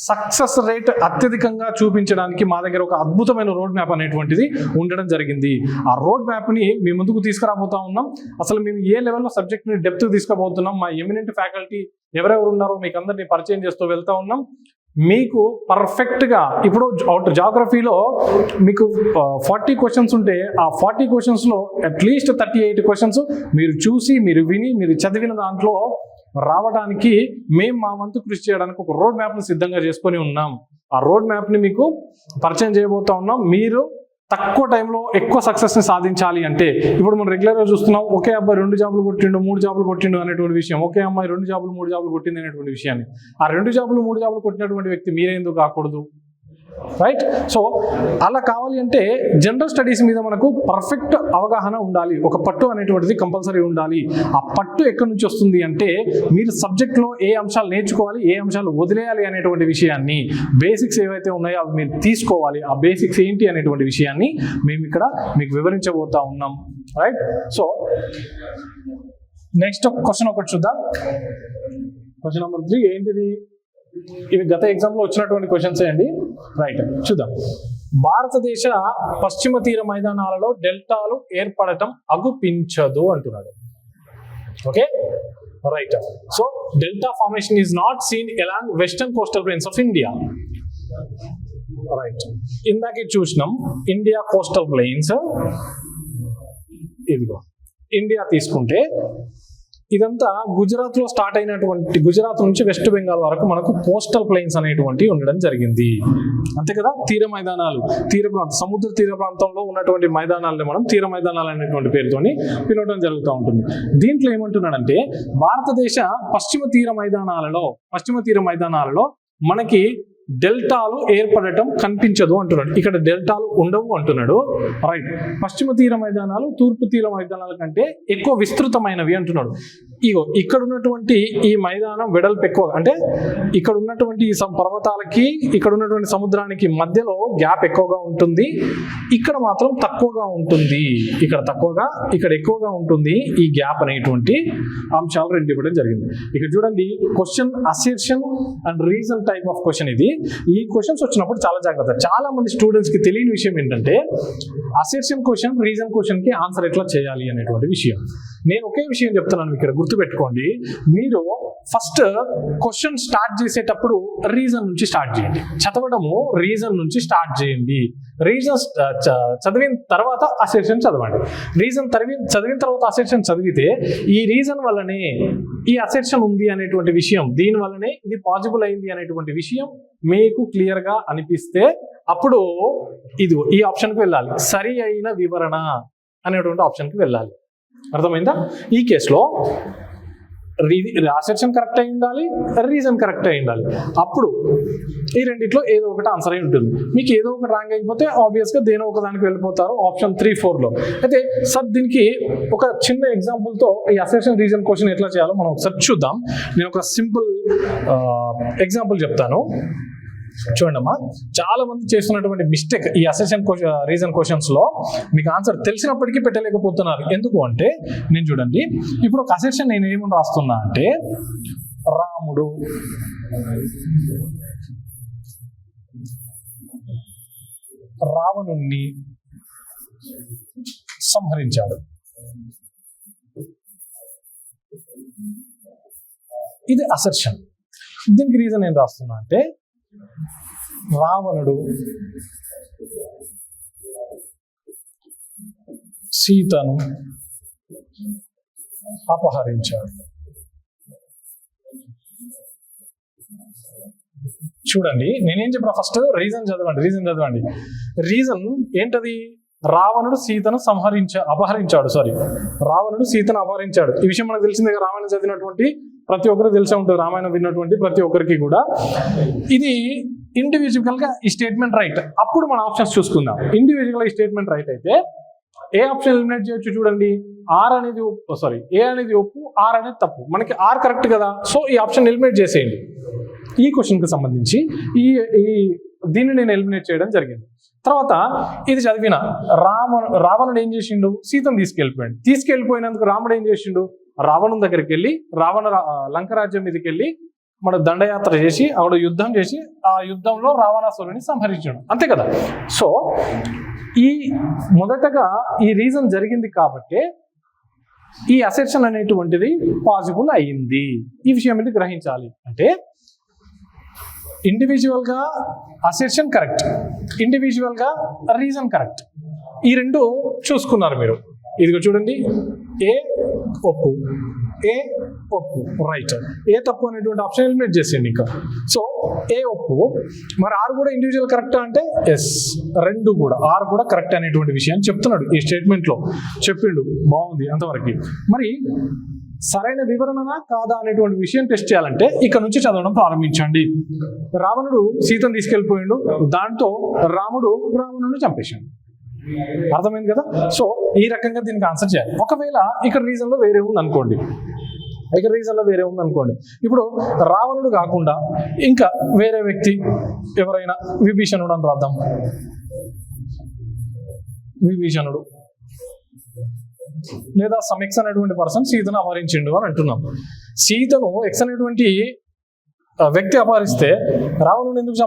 సక్సెస్ రేట్ అత్యధికంగా చూపించడానికి మా దగ్గర ఒక అద్భుతమైన రోడ్ మ్యాప్ అనేటువంటిది ఉండడం జరిగింది. ఆ రోడ్ మ్యాప్ని మీ ముందుకు తీసుకురాబోతా ఉన్నాం. అసలు మేము ఏ లెవెల్లో సబ్జెక్ట్ని డెప్త్ తీసుకుపోతున్నాం, మా ఎమినెంట్ ఫ్యాకల్టీ ఎవరెవరు ఉన్నారో మీకు అందరినీ పరిచయం చేస్తూ వెళ్తా ఉన్నాం. మీకు పర్ఫెక్ట్గా ఇప్పుడు జాగ్రఫీలో మీకు 40 క్వశ్చన్స్ ఉంటే ఆ 40 క్వశ్చన్స్లో అట్లీస్ట్ 38 క్వశ్చన్స్ మీరు చూసి, మీరు విని, మీరు చదివిన దాంట్లో రావడానికి మేము మా వంతు కృషి చేయడానికి ఒక రోడ్ మ్యాప్ని సిద్ధంగా చేసుకొని ఉన్నాం. ఆ రోడ్ మ్యాప్ని మీకు పరిచయం చేయబోతా ఉన్నాం. మీరు తక్కువ టైంలో ఎక్కువ సక్సెస్ని సాధించాలి అంటే, ఇప్పుడు మనం రెగ్యులర్గా చూస్తున్నాం, ఒకే అబ్బాయి 2 జాబులు కొట్టిండు, 3 జాబులు కొట్టిండు అనేటువంటి విషయం, ఒకే అమ్మాయి 2 జాబులు 3 జాబులు కొట్టింది అనేటువంటి విషయాన్ని, ఆ 2 జాబులు 3 జాబులు కొట్టినటువంటి వ్యక్తి మీరేందుకు కాకూడదు? రైట్. సో అలా కావాలి అంటే జనరల్ స్టడీస్ మీద మనకు పర్ఫెక్ట్ అవగాహన ఉండాలి, ఒక పట్టు అనేటువంటిది కంపల్సరీ ఉండాలి. ఆ పట్టు ఎక్కడి నుంచి వస్తుంది అంటే, మీరు సబ్జెక్ట్లో ఏ అంశాలు నేర్చుకోవాలి, ఏ అంశాలు వదిలేయాలి అనేటువంటి విషయాన్ని, బేసిక్స్ ఏవైతే ఉన్నాయో అవి మీరు తీసుకోవాలి. ఆ బేసిక్స్ ఏంటి అనేటువంటి విషయాన్ని మేము ఇక్కడ మీకు వివరించబోతా ఉన్నాం. రైట్. సో నెక్స్ట్ క్వశ్చన్ ఒకటి చూద్దాం. క్వశ్చన్ నెంబర్ 3 ఏంటిది? ఇవి గత ఎగ్జామ్లో వచ్చినటువంటి క్వశ్చన్స్ అండి. రైట్, చూద్దాం. భారతదేశ పశ్చిమ తీర మైదానాలలో డెల్టాలు ఏర్పడటం అగుపించదు అంటున్నాడు. Okay, right. So delta formation is not seen along western coastal planes of India. Right, ఇందాకే చూసినాం ఇండియా కోస్టల్ ప్లేన్స్. ఇదిగో ఇండియా తీసుకుంటే ఇదంతా గుజరాత్ లో స్టార్ట్ అయినటువంటి, గుజరాత్ నుంచి వెస్ట్ బెంగాల్ వరకు మనకు కోస్టల్ ప్లెయిన్స్ అనేటువంటి ఉండడం జరిగింది. అంతే కదా. తీర మైదానాలు, తీర ప్రాంతం, సముద్ర తీర ప్రాంతంలో ఉన్నటువంటి మైదానాలని మనం తీర మైదానాలు అనేటువంటి పేరుతోని పిలవడం జరుగుతూ ఉంటుంది. దీంట్లో ఏమంటున్నాడంటే, భారతదేశ పశ్చిమ తీర మైదానాలలో మనకి డెల్టాలు ఏర్పడటం కనిపించదు అంటున్నాడు. ఇక్కడ డెల్టాలు ఉండవు అంటున్నాడు. రైట్. పశ్చిమ తీర మైదానాలు తూర్పు తీర మైదానాల కంటే ఎక్కువ విస్తృతమైనవి అంటున్నాడు. ఇగో ఇక్కడ ఉన్నటువంటి ఈ మైదానం వెడల్పు ఎక్కువ, అంటే ఇక్కడ ఉన్నటువంటి ఈ పర్వతాలకి ఇక్కడ ఉన్నటువంటి సముద్రానికి మధ్యలో గ్యాప్ ఎక్కువగా ఉంటుంది. ఇక్కడ మాత్రం తక్కువగా ఉంటుంది. ఇక్కడ తక్కువగా, ఇక్కడ ఎక్కువగా ఉంటుంది. ఈ గ్యాప్ అనేటువంటి అంశాలు రెండు ఇవ్వడం జరిగింది. ఇక్కడ చూడండి, question assertion and reason type of question ఇది. ఈ క్వశ్చన్స్ వచ్చినప్పుడు చాలా జాగ్రత్త. చాలా మంది స్టూడెంట్స్ కి తెలియని విషయం ఏంటంటే, అసెర్షన్ క్వశ్చన్, రీజన్ క్వశ్చన్ కి ఆన్సర్ ఎట్లా చేయాలి అనేటువంటి విషయం. నేను ఒకే విషయం చెప్తున్నాను, ఇక్కడ గుర్తుపెట్టుకోండి. మీరు ఫస్ట్ క్వశ్చన్ స్టార్ట్ చేసేటప్పుడు రీజన్ నుంచి స్టార్ట్ చేయండి. చదవడము రీజన్ నుంచి స్టార్ట్ చేయండి. రీజన్ చదివిన తర్వాత అసెర్షన్ చదవండి. రీజన్ చదివిన తర్వాత అసెర్షన్ చదివితే ఈ రీజన్ వల్లనే ఈ అసెర్షన్ ఉంది అనేటువంటి విషయం, దీని వల్లనే ఇది పాసిబుల్ అయింది అనేటువంటి విషయం మీకు క్లియర్ గా అనిపిస్తే అప్పుడు ఇది ఈ ఆప్షన్కి వెళ్ళాలి. సరి అయిన వివరణ అనేటువంటి ఆప్షన్కి వెళ్ళాలి. అర్థమైందా? ఈ కేసులో అసెర్షన్ కరెక్ట్ అయి ఉండాలి, రీజన్ కరెక్ట్ అయి ఉండాలి. అప్పుడు ఈ రెండిట్లో ఏదో ఒకటి ఆన్సర్ అయి ఉంటుంది. మీకు ఏదో ఒకటి రాంగ్ అయిపోతే ఆబ్వియస్గా దేనో ఒక దానికి వెళ్ళిపోతారు ఆప్షన్ 3, 4లో. అయితే సార్ దీనికి ఒక చిన్న ఎగ్జాంపుల్తో ఈ అసెర్షన్ రీజన్ క్వశ్చన్ ఎట్లా చేయాలో మనం ఒకసారి చూద్దాం. నేను ఒక సింపుల్ ఎగ్జాంపుల్ చెప్తాను. చూడండి అమ్మా, చాలా మంది చేస్తున్నటువంటి మిస్టేక్ ఈ అసెర్షన్ రీజన్ క్వశ్చన్స్ లో మీకు ఆన్సర్ తెలిసినప్పటికీ పెట్టలేకపోతున్నారు. ఎందుకు అంటే నేను చూడండి, ఇప్పుడు ఒక అసెర్షన్ నేను ఏమని రాస్తున్నా అంటే రాముడు రావణుణ్ణి సంహరించాడు. ఇది అసెర్షన్. దీనికి రీజన్ ఏం రాస్తున్నా అంటే రావణుడు సీతను అపహరించాడు. చూడండి, నేనేం చెప్పిన ఫస్ట్ రీజన్ చదవండి. రీజన్ ఏంటది? రావణుడు సీతను అపహరించాడు. రావణుడు సీతను అపహరించాడు. ఈ విషయం మనకు తెలిసిందే. రామాయణం చదివినటువంటి ప్రతి ఒక్కరికి తెలిసే ఉంటుంది, రామాయణం విన్నటువంటి ప్రతి ఒక్కరికి కూడా. ఇది ఇండివిజువల్ గా ఈ స్టేట్మెంట్ రైట్. అప్పుడు మన ఆప్షన్స్ చూసుకుందాం. ఇండివిజువల్ గా ఈ స్టేట్మెంట్ రైట్ అయితే ఏ ఆప్షన్ ఎలిమినేట్ చేయొచ్చు? చూడండి, ఏ అనేది ఒప్పు, ఆర్ అనేది తప్పు. మనకి ఆర్ కరెక్ట్ కదా, సో ఈ ఆప్షన్ ఎలిమినేట్ చేసేయండి. ఈ క్వశ్చన్ కి సంబంధించి దీన్ని నేను ఎలిమినేట్ చేయడం జరిగింది. తర్వాత ఇది చదివిన రావణుడు ఏం చేసిండు? సీతను తీసుకెళ్ళిపోయినందుకు రాముడు ఏం చేసిండు? రావణుని దగ్గరికి వెళ్ళి లంకరాజ్యం మీదకి వెళ్ళి మన దండయాత్ర చేసి ఆవిడ యుద్ధం చేసి ఆ యుద్ధంలో రావణాసురుని సంహరించాడు. అంతే కదా. సో మొదటగా ఈ రీజన్ జరిగింది కాబట్టి ఈ అసెర్షన్ అనేటువంటిది పాసిబుల్ అయింది. ఈ విషయం మీద గ్రహించాలి. అంటే ఇండివిజువల్ గా అసెర్షన్ కరెక్ట్, ఇండివిజువల్ గా రీజన్ కరెక్ట్. ఈ రెండు చూసుకున్నారు మీరు. ఇదిగో చూడండి, ఏ ఒప్పు, ఏ ఒప్పు రైట్, ఏ తప్పు అనేటువంటి ఆప్షన్ ఎలిమినేట్ చేసేయండి ఇంకా. సో ఏ ఒప్పు, మరి ఆరు కూడా ఇండివిజువల్ కరెక్ట్ అంటే ఎస్, రెండు కూడా ఆరు కూడా కరెక్ట్ అనేటువంటి విషయాన్ని చెప్తున్నాడు ఈ స్టేట్మెంట్ లో. చెప్పిండు, బాగుంది అంతవరకు. మరి సరైన వివరణనా కాదా అనేటువంటి విషయం టెస్ట్ చేయాలంటే ఇక్కడ నుంచి చదవడం ప్రారంభించండి. రావణుడు సీతను తీసుకెళ్లిపోయిండు, దాంతో రావణుని చంపేశాడు. అర్థమైంది కదా. సో ఈ రకంగా దీనికి ఆన్సర్ చేయాలి. ఒకవేళ ఇక్కడ రీజన్ లో వేరే ఉంది అనుకోండి, ఇప్పుడు రావణుడు కాకుండా ఇంకా వేరే వ్యక్తి ఎవరైనా, విభీషణుడు అని రాద్దాం. విభీషణుడు లేదా సమ్ ఎక్స్ అనేటువంటి పర్సన్ సీతను అపహరించిండు అని అంటున్నాం. సీతను ఎక్స్ అనేటువంటి వ్యక్తి అపహరిస్తే రావణుని ఎందుకు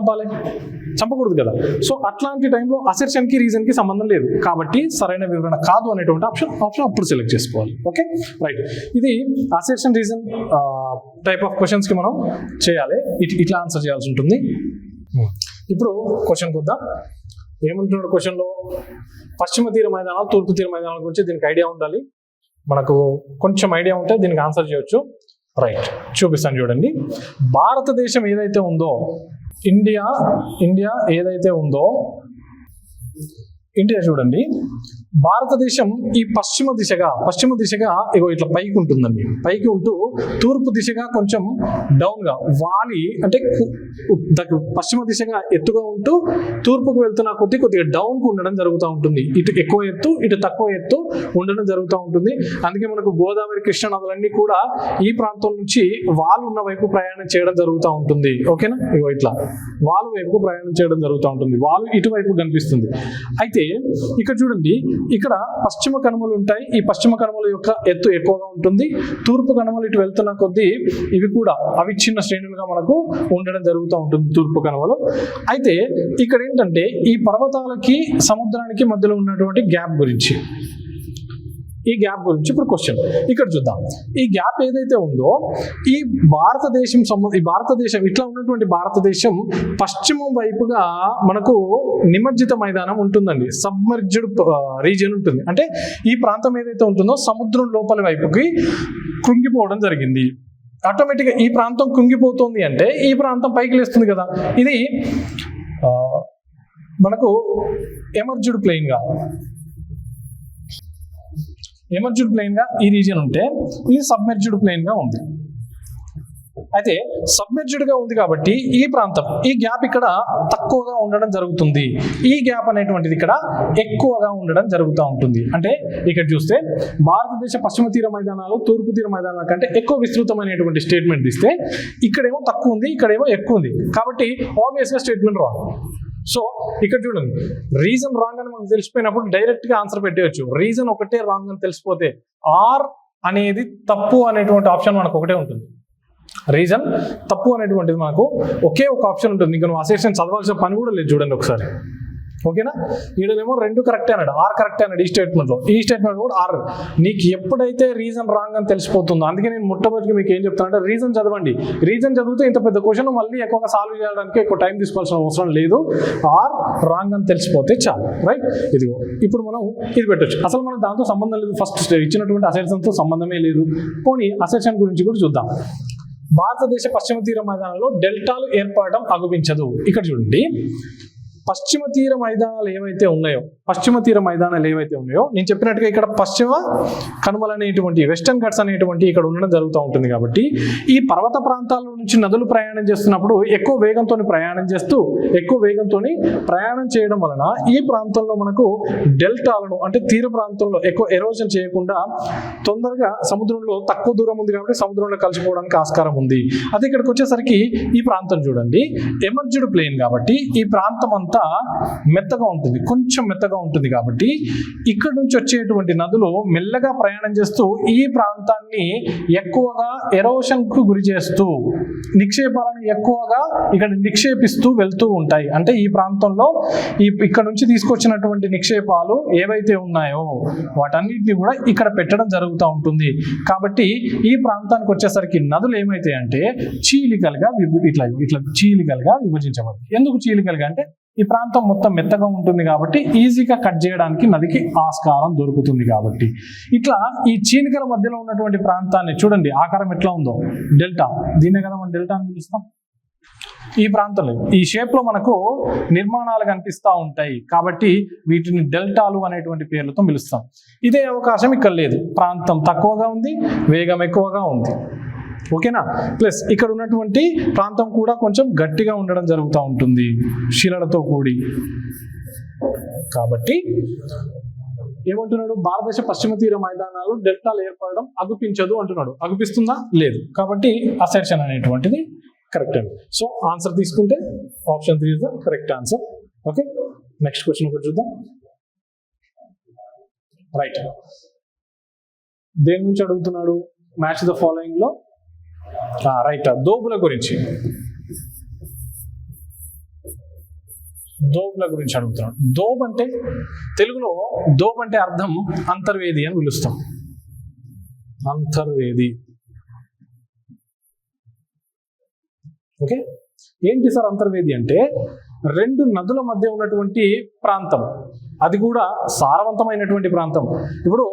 చంపకూడదు కదా. సో అట్లాంటి టైంలో అసెర్షన్ కి రీజన్ కి సంబంధం లేదు కాబట్టి సరైన వివరణ కాదు అనేటువంటి ఆప్షన్ అప్పుడు సెలెక్ట్ చేసుకోవాలి. Okay right. ఇది assertion reason type of questions కి మనం చేయాలి, ఇట్లా ఆన్సర్ చేయాల్సి ఉంటుంది. ఇప్పుడు క్వశ్చన్కి వద్దాం. ఏమంటున్నాడు క్వశ్చన్ లో? పశ్చిమ తీర మైదానాలు, తూర్పు తీర మైదానాల గురించి దీనికి ఐడియా ఉండాలి. మనకు కొంచెం ఐడియా ఉంటే దీనికి ఆన్సర్ చేయొచ్చు. రైట్, చూపిస్తాను చూడండి. భారతదేశం ఏదైతే ఉందో, ఇండియా ఏదైతే ఉందో, ఇండియా చూడండి, భారతదేశం ఈ పశ్చిమ దిశగా ఇగో ఇట్లా పైకి ఉంటుందండి. పైకి ఉంటూ తూర్పు దిశగా కొంచెం డౌన్ గా వాలి, అంటే పశ్చిమ దిశగా ఎత్తుగా ఉంటూ తూర్పుకు వెళ్తున్న కొద్దిగా డౌన్ కు ఉండడం జరుగుతూ ఉంటుంది. ఇటు ఎక్కువ ఎత్తు, ఇటు తక్కువ ఎత్తు ఉండడం జరుగుతూ ఉంటుంది. అందుకే మనకు గోదావరి, కృష్ణ నదులన్నీ కూడా ఈ ప్రాంతం నుంచి వాలు ఉన్న వైపు ప్రయాణం చేయడం జరుగుతూ ఉంటుంది. ఓకేనా, ఇగో ఇట్లా వాలు వైపు ప్రయాణం చేయడం జరుగుతూ ఉంటుంది. వాలు ఇటువైపు కనిపిస్తుంది. అయితే ఇక్కడ చూడండి, ఇక్కడ పశ్చిమ కనుమలు ఉంటాయి. ఈ పశ్చిమ కనుమల యొక్క ఎత్తు ఎక్కువగా ఉంటుంది. తూర్పు కనుమలు ఇటు వెళ్తున్న కొద్దీ ఇవి కూడా అవిచ్ఛిన్న శ్రేణులుగా మనకు ఉండడం జరుగుతూ ఉంటుంది తూర్పు కనుమలు. అయితే ఇక్కడ ఏంటంటే ఈ పర్వతాలకి సముద్రానికి మధ్యలో ఉన్నటువంటి గ్యాప్ గురించి ఇప్పుడు క్వశ్చన్ ఇక్కడ చూద్దాం. ఈ గ్యాప్ ఏదైతే ఉందో ఈ భారతదేశం ఇట్లా ఉన్నటువంటి భారతదేశం పశ్చిమం వైపుగా మనకు నిమజ్జిత మైదానం ఉంటుందండి. సబ్మర్జ్డ్ రీజియన్ ఉంటుంది. అంటే ఈ ప్రాంతం ఏదైతే ఉంటుందో సముద్రం లోపలి వైపుకి కృంగిపోవడం జరిగింది. ఆటోమేటిక్గా ఈ ప్రాంతం కృంగిపోతుంది అంటే ఈ ప్రాంతం పైకి లేస్తుంది కదా. ఇది మనకు ఎమర్జ్డ్ ప్లెయిన్ గా ఈ రీజియన్ ఉంటే ఇది సబ్మెర్జ్డ్ ప్లెయిన్ గా ఉంది. అయితే సబ్మెర్జ్డ్ గా ఉంది కాబట్టి ఈ ప్రాంతం, ఈ గ్యాప్ ఇక్కడ తక్కువగా ఉండడం జరుగుతుంది, ఈ గ్యాప్ అనేటువంటిది ఇక్కడ ఎక్కువగా ఉండడం జరుగుతూ ఉంటుంది. అంటే ఇక్కడ చూస్తే భారతదేశ పశ్చిమ తీర మైదానాలు తూర్పు తీర మైదానాల కంటే ఎక్కువ విస్తృతమైనటువంటి స్టేట్మెంట్ ఇస్తే ఇక్కడేమో తక్కువ ఉంది, ఇక్కడేమో ఎక్కువ ఉంది, కాబట్టి ఆబ్వియస్ గా స్టేట్మెంట్ రాంగ్. సో ఇక్కడ చూడండి, రీజన్ రాంగ్ అని మనకు తెలిసిపోయినప్పుడు డైరెక్ట్ గా ఆన్సర్ పెట్టేయచ్చు. రీజన్ ఒకటే రాంగ్ అని తెలిసిపోతే ఆర్ అనేది తప్పు అనేటువంటి ఆప్షన్ మనకు ఒకటే ఉంటుంది. రీజన్ తప్పు అనేటువంటిది మనకు ఒకే ఒక ఆప్షన్ ఉంటుంది. ఇంకా నువ్వు అసెషన్ చదవాల్సిన పని కూడా లేదు. చూడండి ఒకసారి, ఓకేనా? ఈడనేమో రెండు కరెక్టే అన్నాడు, ఆర్ కరెక్టే అన్నాడు. ఈ స్టేట్మెంట్ కూడా ఆర్. నీకు ఎప్పుడైతే రీజన్ రాంగ్ అని తెలిసిపోతుందో, అందుకే నేను మొట్టమొదటిగా మీకు ఏం చెప్తానంటే రీజన్ చదవండి. రీజన్ చదివితే ఇంత పెద్ద క్వశ్చన్ మళ్ళీ ఎక్కువగా సాల్వ్ చేయడానికి ఎక్కువ టైం తీసుకోవాల్సిన అవసరం లేదు. ఆర్ రాంగ్ అని తెలిసిపోతే చాలు, రైట్? ఇదిగో ఇప్పుడు మనం ఇది పెట్టొచ్చు. అసలు మనకు దాంతో సంబంధం లేదు, ఫస్ట్ ఇచ్చినటువంటి అసెషన్తో సంబంధమే లేదు. పోనీ అసెషన్ గురించి కూడా చూద్దాం. భారతదేశ పశ్చిమ తీర మైదానంలో డెల్టాలు ఏర్పడడం అగుపించదు. ఇక్కడ చూడండి, పశ్చిమ తీర మైదానాలు ఏవైతే ఉన్నాయో నేను చెప్పినట్టుగా ఇక్కడ పశ్చిమ కనుమలు అనేటువంటి వెస్టర్న్ ఘట్స్ అనేటువంటి ఇక్కడ ఉండడం జరుగుతూ ఉంటుంది. కాబట్టి ఈ పర్వత ప్రాంతాల నుంచి నదులు ప్రయాణం చేస్తున్నప్పుడు ఎక్కువ వేగంతో ప్రయాణం చేయడం వలన ఈ ప్రాంతంలో మనకు డెల్టాలను, అంటే తీర ప్రాంతంలో ఎక్కువ ఎరోజన్ చేయకుండా తొందరగా సముద్రంలో తక్కువ దూరం ఉంది కాబట్టి సముద్రంలో కలిసిపోవడానికి ఆస్కారం ఉంది. అదే ఇక్కడికి వచ్చేసరికి ఈ ప్రాంతం చూడండి, ఎమర్జ్డ్ ప్లేన్ కాబట్టి ఈ ప్రాంతం అంతా మెత్తగా ఉంటుంది, కొంచెం మెత్తగా ఉంటుంది. కాబట్టి ఇక్కడ నుంచి వచ్చేటువంటి నదులు మెల్లగా ప్రయాణం చేస్తూ ఈ ప్రాంతాన్ని ఎక్కువగా ఎరోషన్ కు గురి చేస్తూ నిక్షేపాలను ఎక్కువగా ఇక్కడ నిక్షేపిస్తూ వెళ్తూ ఉంటాయి. అంటే ఈ ప్రాంతంలో ఇక్కడ నుంచి తీసుకొచ్చినటువంటి నిక్షేపాలు ఏవైతే ఉన్నాయో వాటన్నిటిని కూడా ఇక్కడ పెట్టడం జరుగుతూ ఉంటుంది. కాబట్టి ఈ ప్రాంతానికి వచ్చేసరికి నదులు ఏమైతాయి అంటే చీలికలుగా ఇట్లా చీలికలుగా విభజించబడతాయి. ఎందుకు చీలికలుగా అంటే ఈ ప్రాంతం మొత్తం మెత్తగా ఉంటుంది కాబట్టి ఈజీగా కట్ చేయడానికి నదికి ఆస్కారం దొరుకుతుంది. కాబట్టి ఇట్లా ఈ చీలికల మధ్యలో ఉన్నటువంటి ప్రాంతాన్ని చూడండి, ఆకారం ఎట్లా ఉందో, డెల్టా. దీన్నే కదా మనం డెల్టా అని పిలుస్తాం. ఈ ప్రాంతంలో ఈ షేప్ లో మనకు నిర్మాణాలు కనిపిస్తూ ఉంటాయి కాబట్టి వీటిని డెల్టాలు అనేటువంటి పేర్లతో పిలుస్తాం. ఇదే అవకాశం ఇక్కడ లేదు, ప్రాంతం తక్కువగా ఉంది, వేగం ఎక్కువగా ఉంది. ఓకేనా? ప్లస్ ఇక్కడ ఉన్నటువంటి ప్రాంతం కూడా కొంచెం గట్టిగా ఉండడం జరుగుతూ ఉంటుంది శిలలతో కూడి. కాబట్టి ఏమంటున్నాడు, భారతదేశ పశ్చిమ తీర మైదానాలు డెల్టాలు ఏర్పడడం అగుపించదు అంటున్నాడు. అగుపిస్తుందా? లేదు. కాబట్టి అసెర్షన్ అనేటువంటిది కరెక్ట్ అండి. సో ఆన్సర్ తీసుకుంటే option 3 is the correct answer. Okay, next question ఒకటి చూద్దాం. రైట్, దేని నుంచి అడుగుతున్నాడు? మ్యాచ్ ద ఫాలోయింగ్ లో రైట్, దోబుల గురించి అడుగుతున్నాడు. దోబ్ అంటే తెలుగులో దోబ్ అంటే అర్థం అంతర్వేది అని పిలుస్తాం. అంతర్వేది. ఓకే, ఏంటి సార్ అంతర్వేది అంటే? రెండు నదుల మధ్య ఉన్నటువంటి ప్రాంతం, అది కూడా సారవంతమైనటువంటి ప్రాంతం. ఇప్పుడు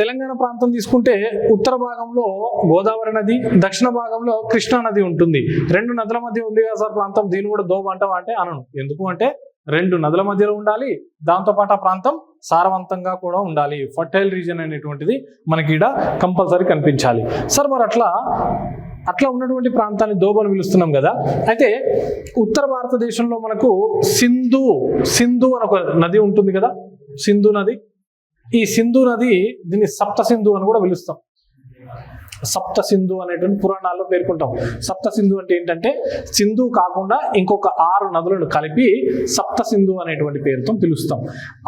తెలంగాణ ప్రాంతం తీసుకుంటే ఉత్తర భాగంలో గోదావరి నది, దక్షిణ భాగంలో కృష్ణా నది ఉంటుంది. రెండు నదుల మధ్య ఉంది కదా సార్ ప్రాంతం, దీన్ని కూడా దోబ్ అంటావా అంటే అనను. ఎందుకు అంటే రెండు నదుల మధ్యలో ఉండాలి, దాంతోపాటు ఆ ప్రాంతం సారవంతంగా కూడా ఉండాలి. ఫర్టైల్ రీజన్ అనేటువంటిది మనకి ఇక్కడ కంపల్సరీ కనిపించాలి. సార్ మరి అట్లా ఉన్నటువంటి ప్రాంతాన్ని దోబ్ అని పిలుస్తున్నాం కదా. అయితే ఉత్తర భారతదేశంలో మనకు సింధు అని ఒక నది ఉంటుంది కదా, సింధు నది. ఈ సింధు నది, దీన్ని సప్త సింధు అని కూడా పిలుస్తాం. సప్త సింధు అనేటువంటి పురాణాల్లో పేర్కొంటాం. సప్త సింధు అంటే ఏంటంటే సింధు కాకుండా ఇంకొక 6 నదులను కలిపి సప్త సింధు అనేటువంటి పేరుతో పిలుస్తాం.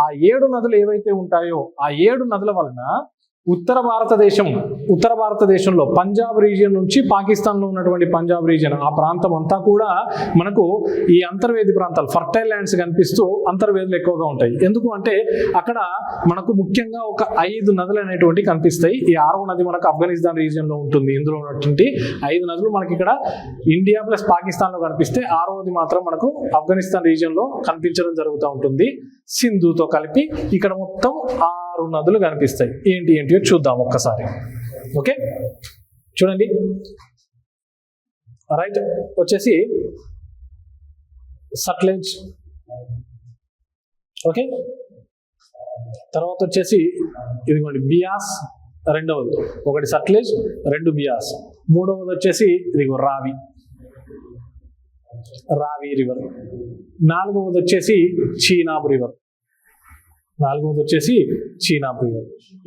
ఆ 7 నదులు ఏవైతే ఉంటాయో ఆ 7 నదుల వలన ఉత్తర భారతదేశంలో పంజాబ్ రీజియన్ నుంచి పాకిస్తాన్లో ఉన్నటువంటి పంజాబ్ రీజియన్, ఆ ప్రాంతం అంతా కూడా మనకు ఈ అంతర్వేది ప్రాంతాలు, ఫర్టైల్ ల్యాండ్స్ కనిపిస్తూ అంతర్వేదులు ఎక్కువగా ఉంటాయి. ఎందుకు అంటే అక్కడ మనకు ముఖ్యంగా ఒక 5 నదులు అనేటువంటి కనిపిస్తాయి. ఈ 6వ నది మనకు ఆఫ్ఘనిస్తాన్ రీజియన్లో ఉంటుంది. ఇందులో ఉన్నటువంటి 5 నదులు మనకి ఇక్కడ ఇండియా ప్లస్ పాకిస్తాన్లో కనిపిస్తే 6వది మాత్రం మనకు ఆఫ్ఘనిస్తాన్ రీజియన్లో కనిపించడం జరుగుతూ ఉంటుంది. సింధుతో కలిపి ఇక్కడ మొత్తం 6 నదులు కనిపిస్తాయి. ఏంటియో చూద్దాం ఒక్కసారి. ఓకే, చూడండి. రైట్, వచ్చేసి సట్లెజ్. ఓకే, తర్వాత వచ్చేసి ఇదిగోండి బియాస్, రెండవది, ఒకటి సట్లెజ్, రెండు బియాస్. మూడవది వచ్చేసి ఇదిగో రావి రివర్. నాలుగవది వచ్చేసి చీనాబ్ రివర్.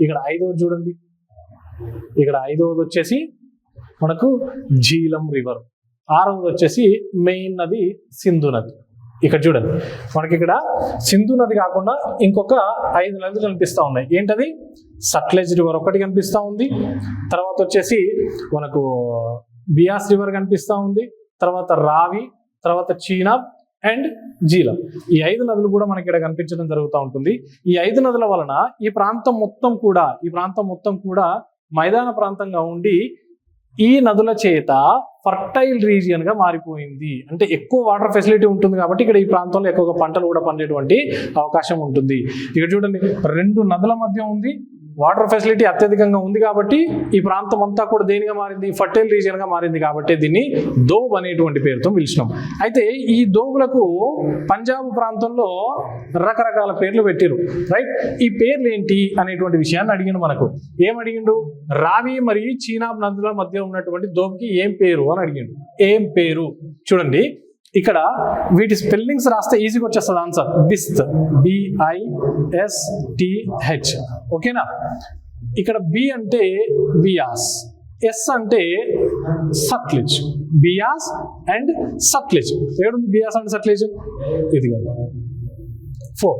ఇక్కడ ఐదవది చూడండి, ఇక్కడ ఐదవది వచ్చేసి మనకు జీలం రివర్. ఆరవది వచ్చేసి మెయిన్ నది సింధు నది. ఇక్కడ చూడండి, మనకి ఇక్కడ సింధు నది కాకుండా ఇంకొక 5 నదులు కనిపిస్తూ ఉన్నాయి. ఏంటది? సట్లెజ్ రివర్ ఒకటి కనిపిస్తూ ఉంది, తర్వాత వచ్చేసి మనకు బియాస్ రివర్ కనిపిస్తూ ఉంది, తర్వాత రావి, తర్వాత చీనాబ్ అండ్ జీలం. ఈ 5 నదులు కూడా మనకి ఇక్కడ కనిపించడం జరుగుతూ ఉంటుంది. ఈ 5 నదుల వలన ఈ ప్రాంతం మొత్తం కూడా మైదాన ప్రాంతంగా ఉండి ఈ నదుల చేత ఫర్టైల్ రీజియన్ గా మారిపోయింది. అంటే ఎక్కువ వాటర్ ఫెసిలిటీ ఉంటుంది కాబట్టి ఇక్కడ ఈ ప్రాంతంలో ఎక్కువగా పంటలు కూడా పండేటువంటి అవకాశం ఉంటుంది. ఇక్కడ చూడండి, 2 నదుల మధ్య ఉంది, వాటర్ ఫెసిలిటీ అత్యధికంగా ఉంది కాబట్టి ఈ ప్రాంతం అంతా కూడా దేనిగా మారింది? ఫర్టైల్ రీజియన్ గా మారింది. కాబట్టి దీన్ని దోబ్ అనేటువంటి పేరుతో పిలిచినాం. అయితే ఈ దోబులకు పంజాబ్ ప్రాంతంలో రకరకాల పేర్లు పెట్టారు, రైట్? ఈ పేర్లు ఏంటి అనేటువంటి విషయాన్ని అడిగిండు. మనకు ఏమడిగిండు? రావి మరియు చీనాబ్ నదుల మధ్య ఉన్నటువంటి దోబ్కి ఏం పేరు అని అడిగిండు. ఏం పేరు? చూడండి, ఇక్కడ వీటి స్పెల్లింగ్స్ రాస్తే ఈజీగా వచ్చేస్తుంది ఆన్సర్. బిస్త్, BISTH. ఓకేనా? ఇక్కడ బి అంటే బియాస్, ఎస్ అంటే సట్లెజ్. బియాస్ అండ్ సట్లెజ్. ఏడుంది బియాస్ అండ్ సట్లెజ్? ఇదిగో 4.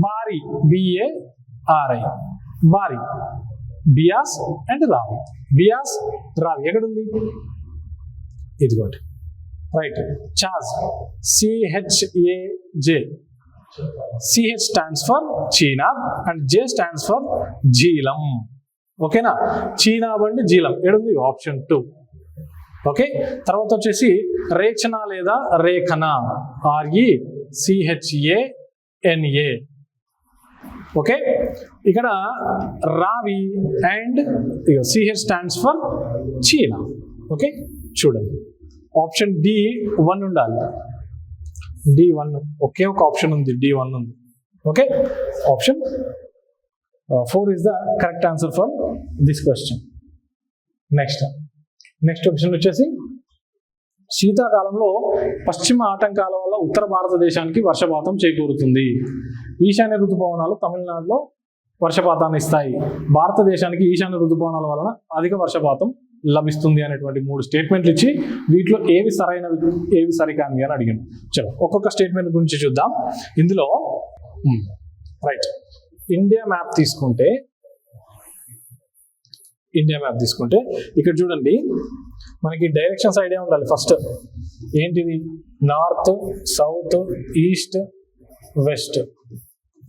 బారి, BARI, బారి. బియాస్ అండ్ రావి. బియాస్, రావి ఎక్కడుంది? ఇదిగోండి, right. Chaj, CHAJ. CH stands for Chenab and J stands for Jhelum. ఓకేనా? చీనాబ్ అండ్ జీలం ఏడుంది? ఆప్షన్ 2. ఓకే, తర్వాత వచ్చేసి రేచన లేదా రేఖన, RECHANA. ఓకే, ఇక్కడ Ravi and CH stands for Chenab. Okay, చూడండి, ఆప్షన్ D1 ఉండాలి. D1 ఒకే ఒక ఆప్షన్ ఉంది, D1 ఉంది. Okay, option 4 is the correct answer for this question. Next question వచ్చేసి, శీతాకాలంలో పశ్చిమ ఆటంకాల వల్ల ఉత్తర భారతదేశానికి వర్షపాతం చేకూరుతుంది. ఈశాన్య ఋతుపవనాలు తమిళనాడులో వర్షపాతాన్ని ఇస్తాయి. భారతదేశానికి ఈశాన్య ఋతుపవనాల వలన అధిక వర్షపాతం లభిస్తుంది అనేటువంటి 3 స్టేట్మెంట్లు ఇచ్చి వీటిలో ఏవి సరైనవి, ఏవి సరికాని అని అడిగాను. చలో ఒక్కొక్క స్టేట్మెంట్ గురించి చూద్దాం. ఇందులో రైట్, ఇండియా మ్యాప్ తీసుకుంటే ఇక్కడ చూడండి, మనకి డైరెక్షన్స్ ఐడియా ఉండాలి. ఫస్ట్ ఏంటిది? North, south, east, west.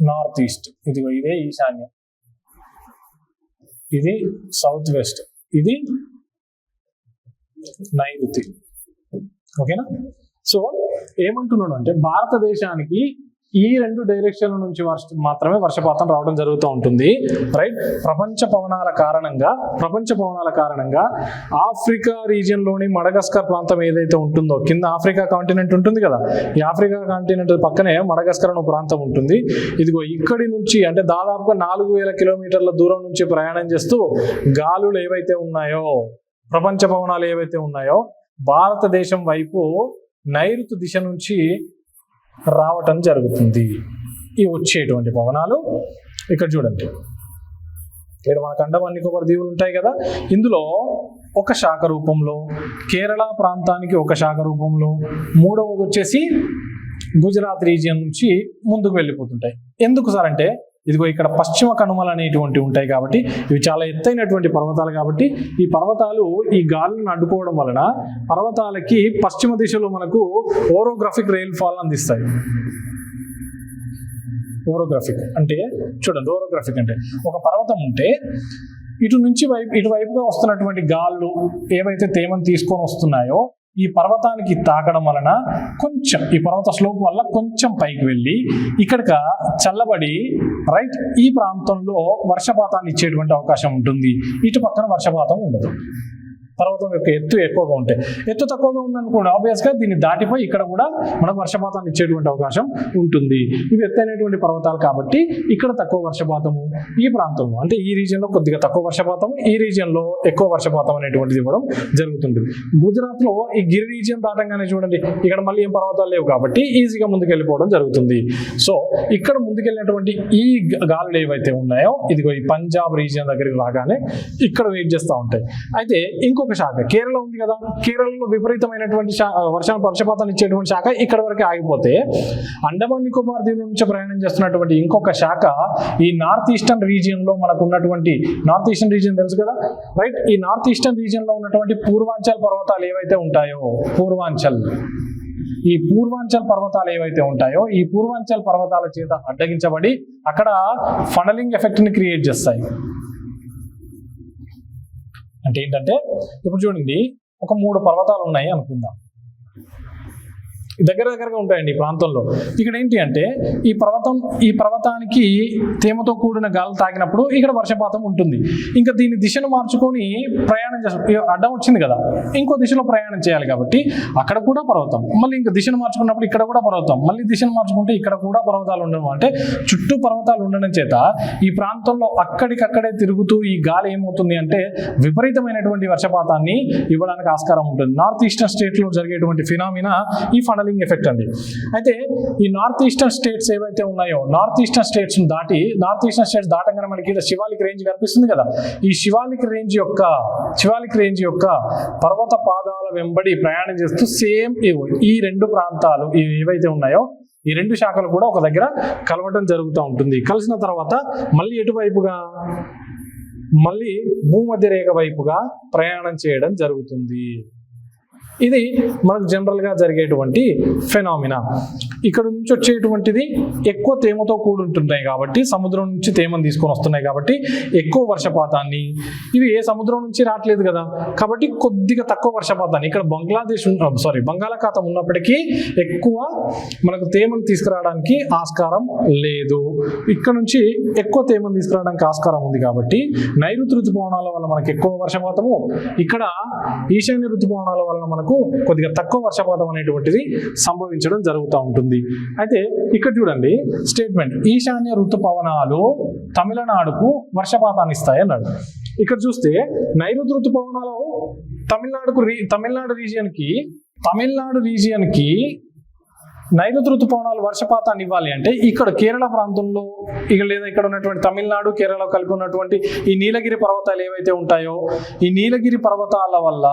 North east, ఇదిగో ఇదే ఈశాన్యం, ఇది సౌత్ వెస్ట్, ఇది నైరుతి. ఓకేనా? సో ఏమంటున్నాడు అంటే, భారతదేశానికి ఈ 2 డైరెక్షన్ల నుంచి మాత్రమే వర్షపాతం రావడం జరుగుతూ ఉంటుంది, రైట్? ప్రపంచ పవనాల కారణంగా ఆఫ్రికా రీజియన్ లోని మడగస్కర్ ప్రాంతం ఏదైతే ఉంటుందో, కింద ఆఫ్రికా కాంటినెంట్ ఉంటుంది కదా, ఈ ఆఫ్రికా కాంటినెంట్ పక్కనే మడగస్కర్ అనే ప్రాంతం ఉంటుంది. ఇదిగో ఇక్కడి నుంచి అంటే దాదాపుగా 4000 కిలోమీటర్ల దూరం నుంచి ప్రయాణం చేస్తూ గాలులు ఏవైతే ఉన్నాయో, ప్రపంచ పవనాలు ఏవైతే ఉన్నాయో, భారతదేశం వైపు నైరుతి దిశ నుంచి రావటం జరుగుతుంది. ఈ వచ్చేటువంటి పవనాలు ఇక్కడ చూడండి, ఇక్కడ మనకు అండమాన్ నికోబార్ దీవులు ఉంటాయి కదా, ఇందులో ఒక శాఖ రూపంలో, కేరళ ప్రాంతానికి ఒక శాఖ రూపంలో, మూడవది వచ్చేసి గుజరాత్ రీజియన్ నుంచి ముందుకు వెళ్ళిపోతుంటాయి. ఎందుకు సార్ అంటే, ఇదిగో ఇక్కడ పశ్చిమ కనుమలు అనేటువంటి ఉంటాయి కాబట్టి, ఇవి చాలా ఎత్తైనటువంటి పర్వతాలు కాబట్టి ఈ పర్వతాలు ఈ గాలులను అడ్డుకోవడం వలన పర్వతాలకి పశ్చిమ దిశలో మనకు ఓరోగ్రాఫిక్ రెయిన్ ఫాల్ అందిస్తాయి. ఓరోగ్రాఫిక్ అంటే చూడండి, ఓరోగ్రాఫిక్ అంటే ఒక పర్వతం ఉంటే ఇటువైపుగా వస్తున్నటువంటి గాళ్ళు ఏవైతే తేమను తీసుకొని వస్తున్నాయో ఈ పర్వతానికి తాకడం వలన కొంచెం, ఈ పర్వత స్లోప్ వల్ల కొంచెం పైకి వెళ్ళి ఇక్కడికి చల్లబడి రైట్ ఈ ప్రాంతంలో వర్షపాతాన్ని ఇచ్చేటువంటి అవకాశం ఉంటుంది. ఇటు పక్కన వర్షపాతం ఉండదు. పర్వతం యొక్క ఎత్తు ఎక్కువగా ఉంటాయి. ఎత్తు తక్కువగా ఉందనుకోండి, ఆబ్వియస్గా దీన్ని దాటిపోయి ఇక్కడ కూడా మనకు వర్షపాతాన్ని ఇచ్చేటువంటి అవకాశం ఉంటుంది. ఇవి ఎత్తైనటువంటి పర్వతాలు కాబట్టి ఇక్కడ తక్కువ వర్షపాతము, ఈ ప్రాంతంలో అంటే ఈ రీజియన్లో కొద్దిగా తక్కువ వర్షపాతం, ఈ రీజియన్లో ఎక్కువ వర్షపాతం అనేటువంటిది ఇవ్వడం జరుగుతుంటుంది. గుజరాత్లో ఈ గిరి రీజియన్ దాటంగానే చూడండి, ఇక్కడ మళ్ళీ ఏం పర్వతాలు లేవు కాబట్టి ఈజీగా ముందుకెళ్ళిపోవడం జరుగుతుంది. సో ఇక్కడ ముందుకెళ్ళినటువంటి ఈ గాలులు ఏవైతే ఉన్నాయో, ఇదిగో ఈ పంజాబ్ రీజియన్ దగ్గరికి రాగానే ఇక్కడ వెయిట్ చేస్తూ ఉంటాయి. అయితే ఇంకొక శాఖ కేరళ ఉంది కదా, కేరళలో విపరీతమైనటువంటి వర్షపాతాన్ని ఇచ్చేటువంటి శాఖ ఇక్కడ వరకు ఆగిపోతే, అండమాన్ నికోబార్ దీవుల నుంచి ప్రయాణం చేస్తున్నటువంటి ఇంకొక శాఖ ఈ నార్త్ ఈస్టర్న్ రీజియన్ లో మనకు ఉన్నటువంటి, నార్త్ ఈస్టర్న్ రీజియన్ తెలుసు కదా రైట్, ఈ నార్త్ ఈస్టర్న్ రీజియన్ లో ఉన్నటువంటి పూర్వాంచల్ పర్వతాలు ఏవైతే ఉంటాయో, ఈ పూర్వాంచల్ పర్వతాలు ఏవైతే ఉంటాయో, ఈ పూర్వాంచల్ పర్వతాల చేత అడ్డగించబడి అక్కడ ఫనలింగ్ ఎఫెక్ట్ ని క్రియేట్ చేస్తాయి. అంటే ఏంటంటే ఇప్పుడు చూడండి, ఒక 3 పర్వతాలు ఉన్నాయి అనుకుందాం, దగ్గరగా ఉంటాయండి ఈ ప్రాంతంలో. ఇక్కడ ఏంటి అంటే ఈ పర్వతానికి తేమతో కూడిన గాలి తాకినప్పుడు ఇక్కడ వర్షపాతం ఉంటుంది. ఇంకా దీని దిశను మార్చుకొని ప్రయాణం చేస్తాం, అడ్డం వచ్చింది కదా, ఇంకో దిశలో ప్రయాణం చేయాలి కాబట్టి అక్కడ కూడా పర్వతం, మళ్ళీ ఇంకా దిశను మార్చుకున్నప్పుడు ఇక్కడ కూడా పర్వతం, మళ్ళీ దిశను మార్చుకుంటే ఇక్కడ కూడా పర్వతాలు ఉండడం, అంటే చుట్టూ పర్వతాలు ఉండడం చేత ఈ ప్రాంతంలో అక్కడికక్కడే తిరుగుతూ ఈ గాలి ఏమవుతుంది అంటే విపరీతమైనటువంటి వర్షపాతాన్ని ఇవ్వడానికి ఆస్కారం ఉంటుంది. నార్త్ ఈస్టర్న్ స్టేట్ లో జరిగేటువంటి ఫినామినా ఈ ఫనలింగ్ ఎఫెక్ట్ అండి. అయితే ఈ నార్త్ ఈస్టర్న్ స్టేట్స్ ఏవైతే ఉన్నాయో, నార్త్ ఈస్టర్న్ స్టేట్స్ దాటంగానే మనకి శివాలిక్ రేంజ్ కనిపిస్తుంది కదా, ఈ శివాలిక్ రేంజ్ యొక్క పర్వత పాదాల వెంబడి ప్రయాణం చేస్తూ సేమ్ ఈ 2 ప్రాంతాలు ఏవైతే ఉన్నాయో, ఈ 2 శాఖలు కూడా ఒక దగ్గర కలవడం జరుగుతూ ఉంటుంది. కలిసిన తర్వాత మళ్ళీ ఎటువైపుగా, మళ్ళీ భూమధ్య రేఖ వైపుగా ప్రయాణం చేయడం జరుగుతుంది. ఇది మనకు జనరల్గా జరిగేటువంటి ఫెనామినా. ఇక్కడ నుంచి వచ్చేటువంటిది ఎక్కువ తేమతో కూడి ఉంటున్నాయి కాబట్టి, సముద్రం నుంచి తేమను తీసుకొని వస్తున్నాయి కాబట్టి ఎక్కువ వర్షపాతాన్ని, ఇవి ఏ సముద్రం నుంచి రావట్లేదు కదా కాబట్టి కొద్దిగా తక్కువ వర్షపాతాన్ని, ఇక్కడ బంగాళాఖాతం ఉన్నప్పటికీ ఎక్కువ మనకు తేమను తీసుకురావడానికి ఆస్కారం లేదు. ఇక్కడ నుంచి ఎక్కువ తేమను తీసుకురావడానికి ఆస్కారం ఉంది కాబట్టి నైరుతి ఋతుపవనాల వల్ల మనకు ఎక్కువ వర్షపాతము, ఇక్కడ ఈశాన్య ఋతుపవనాల వల్ల మనకు కొద్దిగా తక్కువ వర్షపాతం అనేటువంటిది సంభవించడం జరుగుతూ ఉంటుంది. అయితే ఇక్కడ చూడండి స్టేట్మెంట్, ఈశాన్య ఋతుపవనాలు తమిళనాడుకు వర్షపాతాన్ని ఇస్తాయి అన్నాడు. ఇక్కడ చూస్తే నైరుతి ఋతుపవనాలు తమిళనాడు రీజియన్కి నైరుతి ఋతుపవనాలు వర్షపాతాన్ని ఇవ్వాలి అంటే ఇక్కడ కేరళ ప్రాంతంలో లేదా ఇక్కడ ఉన్నటువంటి తమిళనాడు కేరళ కలిపి ఉన్నటువంటి ఈ నీలగిరి పర్వతాలు ఏవైతే ఉంటాయో, ఈ నీలగిరి పర్వతాల వల్ల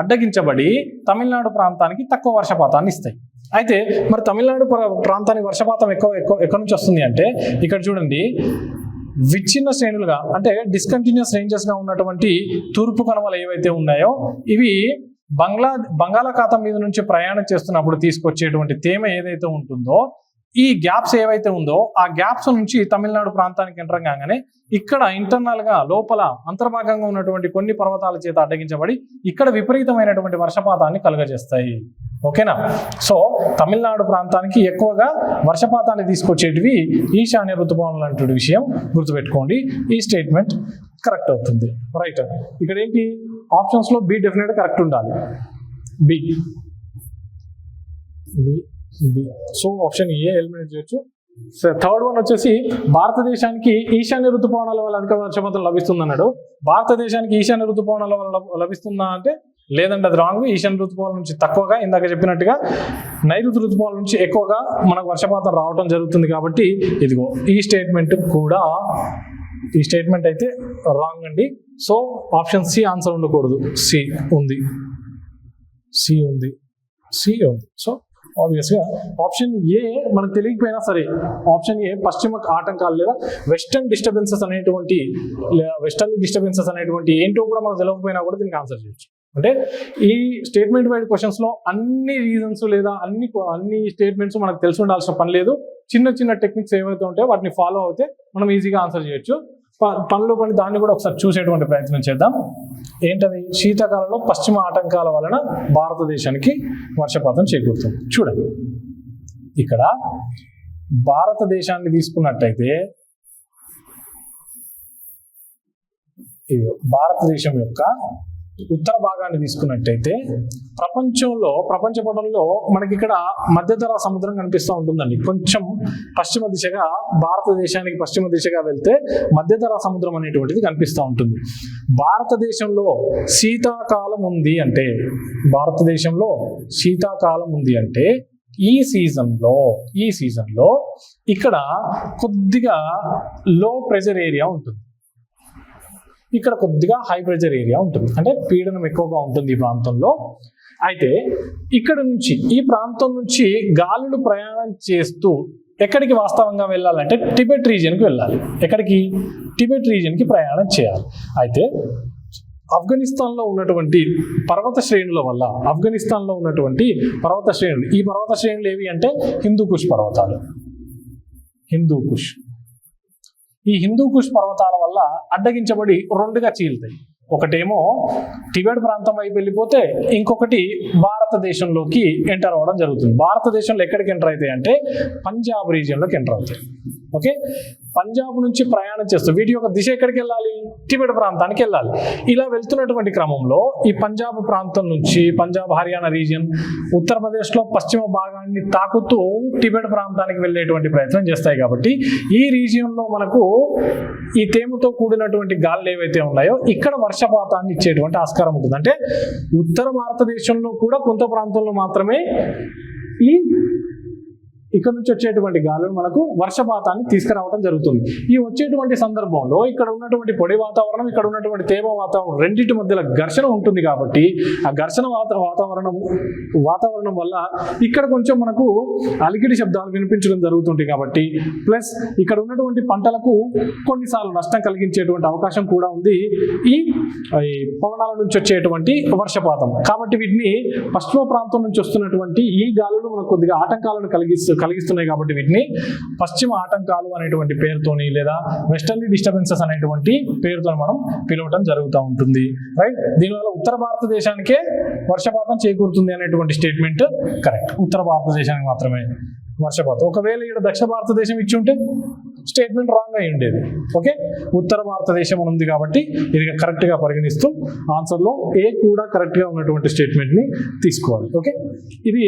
అడ్డగించబడి తమిళనాడు ప్రాంతానికి తక్కువ వర్షపాతాన్ని ఇస్తాయి. అయితే మరి తమిళనాడు ప్రాంతానికి వర్షపాతం ఎక్కడి నుంచి వస్తుంది అంటే, ఇక్కడ చూడండి విచ్ఛిన్న శ్రేణులుగా అంటే డిస్కంటిన్యూస్ రేంజెస్ గా ఉన్నటువంటి తూర్పు కనుమలు ఏవైతే ఉన్నాయో, ఇవి బంగాళాఖాతం మీద నుంచి ప్రయాణం చేస్తున్నప్పుడు తీసుకొచ్చేటువంటి తేమ ఏదైతే ఉంటుందో, ఈ గ్యాప్స్ ఏవైతే ఉందో ఆ గ్యాప్స్ నుంచి తమిళనాడు ప్రాంతానికి ఎంటర్ కాగానే ఇక్కడ ఇంటర్నల్ గా లోపల అంతర్భాగంగా ఉన్నటువంటి కొన్ని పర్వతాల చేత అడ్డగించబడి ఇక్కడ విపరీతమైనటువంటి వర్షపాతాన్ని కలుగజేస్తాయి. ఓకేనా? సో తమిళనాడు ప్రాంతానికి ఎక్కువగా వర్షపాతాన్ని తీసుకొచ్చేటివి ఈశాన్య ఋతుపవనాలు అనే విషయం గుర్తుపెట్టుకోండి. ఈ స్టేట్మెంట్ కరెక్ట్ అవుతుంది. రైట్, ఇక్కడ ఏంటి ఆప్షన్స్ లో బి డెఫినెట్ కరెక్ట్ ఉండాలి. B. So option A eliminate చేయొచ్చు. థర్డ్ వన్ వచ్చేసి భారతదేశానికి ఈశాన్య ఋతుపవనాల వల్ల అధిక వర్షపాతం లభిస్తుంది అన్నాడు. భారతదేశానికి ఈశాన్య ఋతుపవనాల వల్ల లభిస్తుందా అంటే లేదంటే అది రాంగ్. ఈశాన్య ఋతుపవనాల నుంచి తక్కువగా, ఇందాక చెప్పినట్టుగా నైరుతి ఋతుపవనాల నుంచి ఎక్కువగా మనకు వర్షపాతం రావడం జరుగుతుంది. కాబట్టి ఇదిగో ఈ స్టేట్మెంట్ అయితే రాంగ్ అండి. సో ఆప్షన్ సి ఆన్సర్ ఉండకూడదు. సి ఉంది. సో ఆబ్వియస్గా ఆప్షన్ ఏ మనకు తెలియకపోయినా సరే, ఆప్షన్ ఏ పశ్చిమ ఆటంకాలు లేదా వెస్టర్న్ డిస్టర్బెన్సెస్ అనేటువంటి ఏంటో కూడా మనకు తెలియకపోయినా కూడా దీనికి ఆన్సర్ చేయొచ్చు. అంటే ఈ స్టేట్మెంట్ వైడ్ క్వశ్చన్స్ లో అన్ని రీజన్స్ లేదా అన్ని స్టేట్మెంట్స్ మనకు తెలిసి ఉండాల్సిన పని లేదు. చిన్న టెక్నిక్స్ ఏవైతే ఉంటాయో వాటిని ఫాలో అవుతే మనం ఈజీగా ఆన్సర్ చేయొచ్చు. దాన్ని కూడా ఒకసారి చూసేటువంటి ప్రయత్నం చేద్దాం. ఏంటది? శీతాకాలంలో పశ్చిమ ఆటంకాల వలన భారతదేశానికి వర్షపాతం చేకూరుతుంది. చూడండి, ఇక్కడ భారతదేశాన్ని తీసుకున్నట్టయితే భారతదేశం యొక్క ఉత్తర భాగాన్ని తీసుకున్నట్టయితే ప్రపంచ పటంలో మనకి ఇక్కడ మధ్యధరా సముద్రం కనిపిస్తూ ఉంటుందండి. కొంచెం పశ్చిమ దిశగా, భారతదేశానికి పశ్చిమ దిశగా వెళ్తే మధ్యధరా సముద్రం అనేటువంటిది కనిపిస్తూ ఉంటుంది. భారతదేశంలో శీతాకాలం ఉంది అంటే ఈ సీజన్లో ఇక్కడ కొద్దిగా లో ప్రెజర్ ఏరియా ఉంటుంది, ఇక్కడ కొద్దిగా హై ప్రెజర్ ఏరియా ఉంటుంది, అంటే పీడనం ఎక్కువగా ఉంటుంది ఈ ప్రాంతంలో. అయితే ఇక్కడ నుంచి, ఈ ప్రాంతం నుంచి గాలులు ప్రయాణం చేస్తూ ఎక్కడికి వాస్తవంగా వెళ్ళాలంటే టిబెట్ రీజియన్కి వెళ్ళాలి. ఎక్కడికి? టిబెట్ రీజియన్కి ప్రయాణం చేయాలి. అయితే ఆఫ్ఘనిస్తాన్లో ఉన్నటువంటి పర్వత శ్రేణుల వల్ల, ఈ పర్వత శ్రేణులు ఏవి అంటే హిందూకుష్ పర్వతాలు. ఈ హిందూకుష్ పర్వతాల వల్ల అడ్డగించబడి రెండుగా చీలుతాయి. ఒకటేమో టిబెట్ ప్రాంతం వైపు వెళ్ళిపోతే, ఇంకొకటి భారతదేశంలోకి ఎంటర్ అవ్వడం జరుగుతుంది. భారతదేశంలో ఎక్కడికి ఎంటర్ అవుతాయి అంటే పంజాబ్ రీజియన్లోకి ఎంటర్ అవుతాయి. ఓకే, పంజాబ్ నుంచి ప్రయాణం చేస్తూ వీటి యొక్క దిశ ఎక్కడికి వెళ్ళాలి? టిబెట్ ప్రాంతానికి వెళ్ళాలి. ఇలా వెళ్తున్నటువంటి క్రమంలో ఈ పంజాబ్ ప్రాంతం నుంచి, పంజాబ్ హర్యానా రీజియన్ ఉత్తరప్రదేశ్లో పశ్చిమ భాగాన్ని తాకుతూ టిబెట్ ప్రాంతానికి వెళ్ళేటువంటి ప్రయత్నం చేస్తాయి. కాబట్టి ఈ రీజియన్లో మనకు ఈ తేమతో కూడినటువంటి గాలులు ఏవైతే ఉన్నాయో ఇక్కడ వర్షపాతాన్ని ఇచ్చేటువంటి ఆస్కారం ఉంటుంది. అంటే ఉత్తర భారతదేశంలో కూడా కొంత ప్రాంతంలో మాత్రమే ఇక్కడ నుంచి వచ్చేటువంటి గాలులు మనకు వర్షపాతాన్ని తీసుకురావడం జరుగుతుంది. ఈ వచ్చేటువంటి సందర్భంలో ఇక్కడ ఉన్నటువంటి పొడి వాతావరణం, ఇక్కడ ఉన్నటువంటి తేమ వాతావరణం రెండింటి మధ్యలో ఘర్షణ ఉంటుంది. కాబట్టి ఆ ఘర్షణ వాతావరణం వల్ల ఇక్కడ కొంచెం మనకు అలికిడి శబ్దాలు వినిపించడం జరుగుతుంది. కాబట్టి ప్లస్ ఇక్కడ ఉన్నటువంటి పంటలకు కొన్నిసార్లు నష్టం కలిగించేటువంటి అవకాశం కూడా ఉంది ఈ పవనాల నుంచి వచ్చేటువంటి వర్షపాతం. కాబట్టి వీటిని పశ్చిమ ప్రాంతం నుంచి వస్తున్నటువంటి ఈ గాలులు మనకు కొద్దిగా ఆటంకాలను కలిగిస్తున్నాయి. కాబట్టి వీటిని పశ్చిమ ఆటంకాలు అనేటువంటి పేరుతోని లేదా వెస్టర్లీ డిస్టర్బెన్సెస్ అనేటువంటి పేరుతో మనం పిలవటం జరుగుతూ ఉంటుంది. రైట్, దీనివల్ల ఉత్తర భారతదేశానికే వర్షపాతం చేకూరుతుంది అనేటువంటి స్టేట్మెంట్ కరెక్ట్. ఉత్తర భారతదేశానికి మాత్రమే వర్షపాతం. ఒకవేళ ఇక్కడ దక్షిణ భారతదేశం ఇచ్చి ఉంటే స్టేట్మెంట్ రాంగ్ అయి ఉండేది. ఓకే, ఉత్తర భారతదేశం ఉంది కాబట్టి ఇది కరెక్ట్ గా పరిగణిస్తూ ఆన్సర్లో ఏ కూడా కరెక్ట్ గా ఉన్నటువంటి స్టేట్మెంట్ ని తీసుకోవాలి. ఓకే, ఇది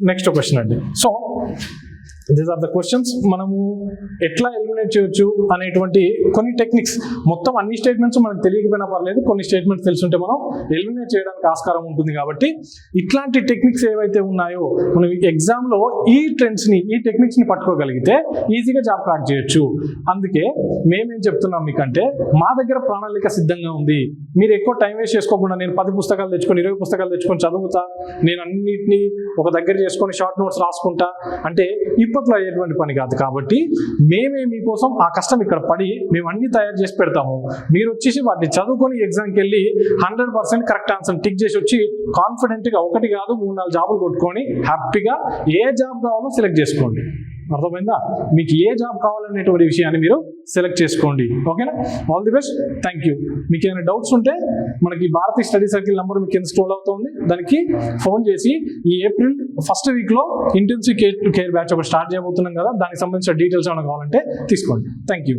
నెక్స్ట్ క్వశ్చన్ అండి. So these are the questions. మనము ఎట్లా ఎలిమినేట్ చేయొచ్చు అనేటువంటి కొన్ని టెక్నిక్స్, మొత్తం అన్ని స్టేట్మెంట్స్ మనకు తెలియకపోయినా పర్లేదు, కొన్ని స్టేట్మెంట్స్ తెలుసుంటే మనం ఎలిమినేట్ చేయడానికి ఆస్కారం ఉంటుంది. కాబట్టి ఇట్లాంటి టెక్నిక్స్ ఏవైతే ఉన్నాయో మనం ఎగ్జామ్లో ఈ టెక్నిక్స్ని పట్టుకోగలిగితే ఈజీగా జాబ్ క్రాక్ చేయొచ్చు. అందుకే మేమేం చెప్తున్నాం మీకంటే, మా దగ్గర ప్రణాళిక సిద్ధంగా ఉంది. మీరు ఎక్కువ టైం వేస్ట్ చేసుకోకుండా, నేను 10 పుస్తకాలు తెచ్చుకొని 20 పుస్తకాలు తెచ్చుకొని చదువుతా, నేను అన్నిటినీ ఒక దగ్గర చేసుకొని షార్ట్ నోట్స్ రాసుకుంటా అంటే ఇప్పట్లో అయ్యేటువంటి పని కాదు. కాబట్టి మేమే మీకోసం ఆ కష్టం ఇక్కడ పడి మేము అన్ని తయారు చేసి పెడతాము. మీరు వచ్చేసి వాటిని చదువుకొని ఎగ్జామ్కి వెళ్ళి 100% కరెక్ట్ ఆన్సర్ టిక్ చేసి వచ్చి కాన్ఫిడెంట్గా 1 కాదు 3-4 జాబులు కొట్టుకొని హ్యాపీగా ఏ జాబ్ కావాలో సెలెక్ట్ చేసుకోండి. అర్థమైందా? మీకు ఏ జాబ్ కావాలనేటువంటి విషయాన్ని మీరు సెలెక్ట్ చేసుకోండి. ఓకేనా? All the best. Thank you. మీకు ఏమైనా డౌట్స్ ఉంటే మనకి భారతీయ స్టడీ సర్కిల్ నెంబర్ మీకు కింద స్క్రోల్ అవుతుంది, దానికి ఫోన్ చేసి ఈ ఏప్రిల్ ఫస్ట్ వీక్లో ఇంటెన్సివ్ కేర్ బ్యాచ్ ఒకటి స్టార్ట్ చేయబోతున్నాం కదా, దానికి సంబంధించిన డీటెయిల్స్ ఏమైనా కావాలంటే తీసుకోండి. Thank you.